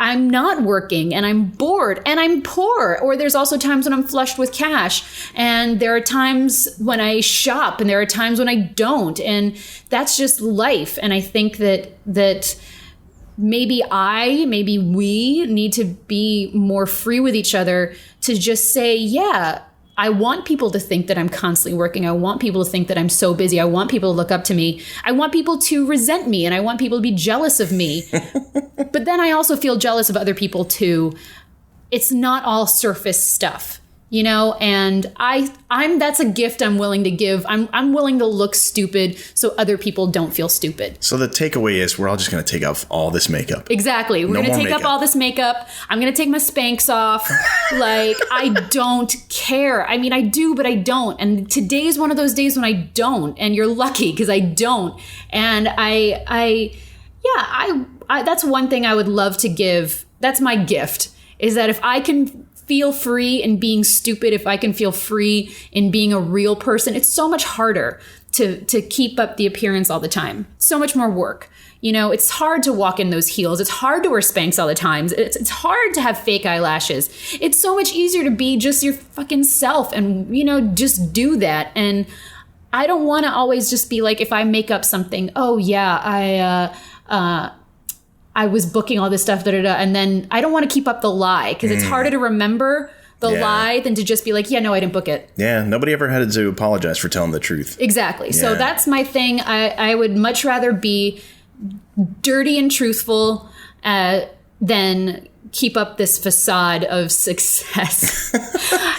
I'm not working and I'm bored and I'm poor. Or there's also times when I'm flushed with cash. And there are times when I shop and there are times when I don't. And that's just life. And I think that maybe we need to be more free with each other to just say, yeah, I want people to think that I'm constantly working. I want people to think that I'm so busy. I want people to look up to me. I want people to resent me and I want people to be jealous of me. But then I also feel jealous of other people too. It's not all surface stuff, and that's a gift I'm willing to give. I'm willing to look stupid so other people don't feel stupid. So the takeaway is we're all just going to take off all this makeup. Exactly. We're going to take up all this makeup. I'm going to take my Spanx off. I don't care. I mean, I do, but I don't. And today's one of those days when I don't. And you're lucky because I don't. And I that's one thing I would love to give. That's my gift, is that if I can feel free in being stupid, if I can feel free in being a real person, it's so much harder to keep up the appearance all the time. So much more work. It's hard to walk in those heels. It's hard to wear Spanx all the time. It's hard to have fake eyelashes. It's so much easier to be just your fucking self and, just do that. And I don't want to always just be like, if I make up something, oh yeah, I was booking all this stuff, and then I don't want to keep up the lie because it's harder to remember the lie than to just be like, yeah, no, I didn't book it. Yeah, nobody ever had to apologize for telling the truth. Exactly. Yeah. So that's my thing. I would much rather be dirty and truthful than keep up this facade of success.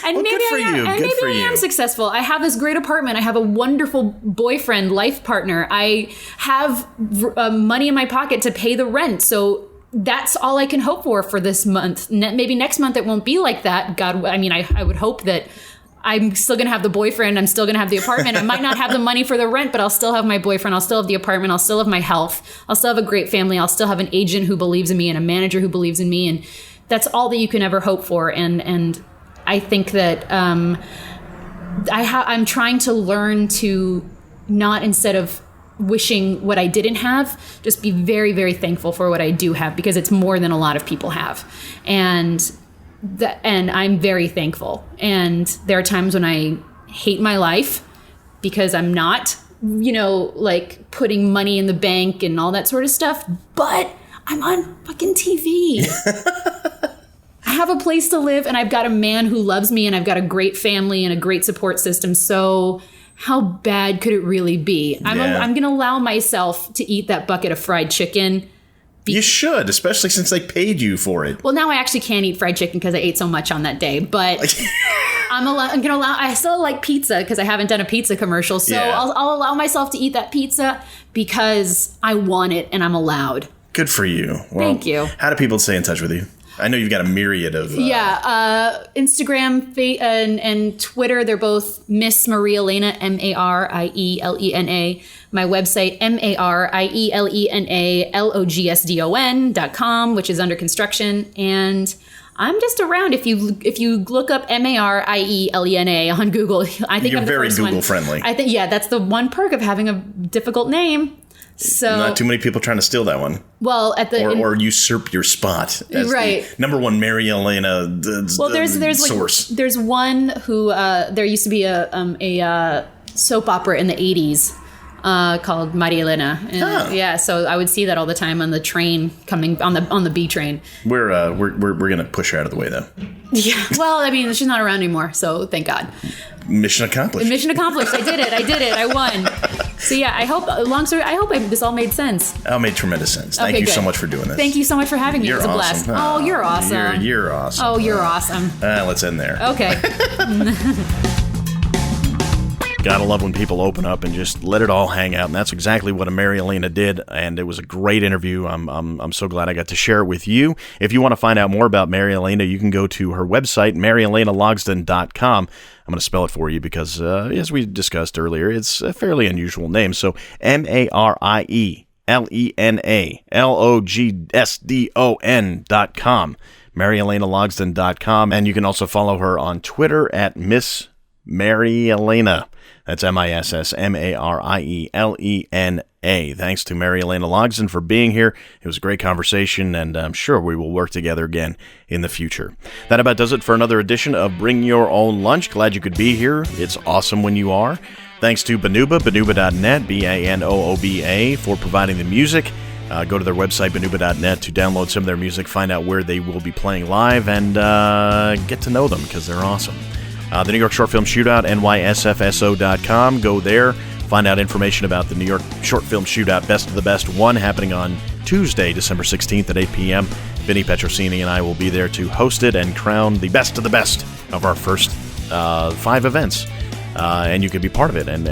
And well, maybe I am successful. I have this great apartment. I have a wonderful boyfriend, life partner. I have money in my pocket to pay the rent. So that's all I can hope for this month. Maybe next month it won't be like that. God, I mean, I would hope that I'm still going to have the boyfriend. I'm still going to have the apartment. I might not have the money for the rent, but I'll still have my boyfriend. I'll still have the apartment. I'll still have my health. I'll still have a great family. I'll still have an agent who believes in me and a manager who believes in me. And that's all that you can ever hope for. And I think that I'm trying to learn to not, instead of wishing what I didn't have, just be very, very thankful for what I do have, because it's more than a lot of people have. And I'm very thankful. And there are times when I hate my life because I'm not, putting money in the bank and all that sort of stuff. But I'm on fucking TV. I have a place to live and I've got a man who loves me and I've got a great family and a great support system. So how bad could it really be? I'm going to allow myself to eat that bucket of fried chicken. You should, especially since they paid you for it. Well, now I actually can't eat fried chicken because I ate so much on that day. But I'm going to allow. I still like pizza because I haven't done a pizza commercial. So I'll allow myself to eat that pizza because I want it and I'm allowed. Good for you. Well, thank you. How do people stay in touch with you? I know you've got a myriad of... Instagram and Twitter, they're both Miss Marielena, Marielena. My website, MarielenaLogsdon.com, which is under construction. And I'm just around. If you look up Marielena on Google, I think you're I'm the very first Google one. Friendly. I think, that's the one perk of having a difficult name. So not too many people trying to steal that one. Well, or usurp your spot as the number one Marielena source. There's one who there used to be a soap opera in the 80s called Marielena. Yeah, so I would see that all the time on the train coming on the B train. We're gonna push her out of the way though. Yeah. Well, I mean, she's not around anymore, so thank God. Mission accomplished. Mission accomplished. I did it. I won. So yeah, I hope this all made sense. Oh, it made tremendous sense. Thank you so much for doing this. Thank you so much for having me. You're it was a awesome. blast. Oh, you're awesome. You're awesome. Oh, you're awesome. Let's end there. Okay. Gotta love when people open up and just let it all hang out, and that's exactly what Marielena did, and it was a great interview. I'm so glad I got to share it with you. If you want to find out more about Marielena, you can go to her website, MarielenaLogsdon.com. I'm going to spell it for you because, as we discussed earlier, it's a fairly unusual name. So MarielenaLogsdon.com, MarielenaLogsdon.com, and you can also follow her on Twitter at Miss Marielena. That's MISSMARIELENA. Thanks to Marielena Logsdon for being here. It was a great conversation, and I'm sure we will work together again in the future. That about does it for another edition of Bring Your Own Lunch. Glad you could be here. It's awesome when you are. Thanks to Banuba, banuba.net, BANOOBA, for providing the music. Go to their website, banuba.net, to download some of their music, find out where they will be playing live, and get to know them because they're awesome. The New York Short Film Shootout, nysfso.com. Go there, find out information about the New York Short Film Shootout Best of the Best 1 happening on Tuesday, December 16th at 8 p.m. Vinny Petrosini and I will be there to host it and crown the best of the best of our first 5 events. And you can be part of it and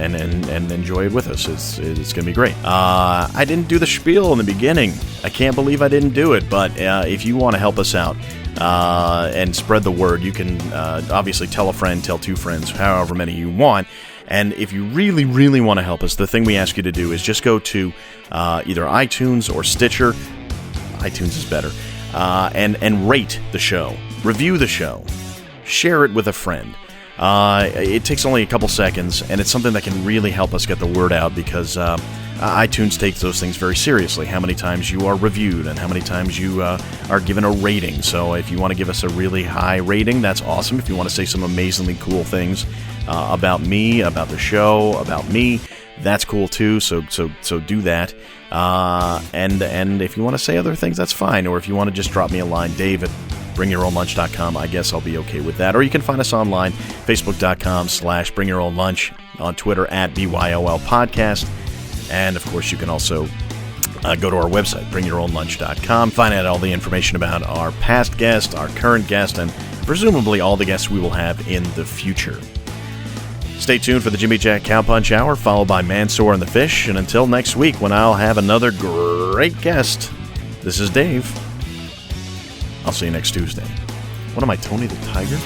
enjoy it with us. It's going to be great. I didn't do the spiel in the beginning. I can't believe I didn't do it, but if you want to help us out, and spread the word. You can obviously tell a friend, tell 2 friends, however many you want. And if you really, really want to help us, the thing we ask you to do is just go to either iTunes or Stitcher. iTunes is better. And rate the show. Review the show. Share it with a friend. It takes only a couple seconds, and it's something that can really help us get the word out because iTunes takes those things very seriously, how many times you are reviewed and how many times you are given a rating. So if you want to give us a really high rating, that's awesome. If you want to say some amazingly cool things about me, about the show, about me, that's cool too. So do that. And if you want to say other things, that's fine. Or if you want to just drop me a line, Dave at bringyourownlunch.com, I guess I'll be okay with that. Or you can find us online, facebook.com/bringyourownlunch, on Twitter at BYOL Podcast. And, of course, you can also go to our website, bringyourownlunch.com, find out all the information about our past guest, our current guest, and presumably all the guests we will have in the future. Stay tuned for the Jimmy Jack Cowpunch Hour, followed by Mansoor and the Fish. And until next week, when I'll have another great guest, this is Dave. I'll see you next Tuesday. What am I, Tony the Tiger?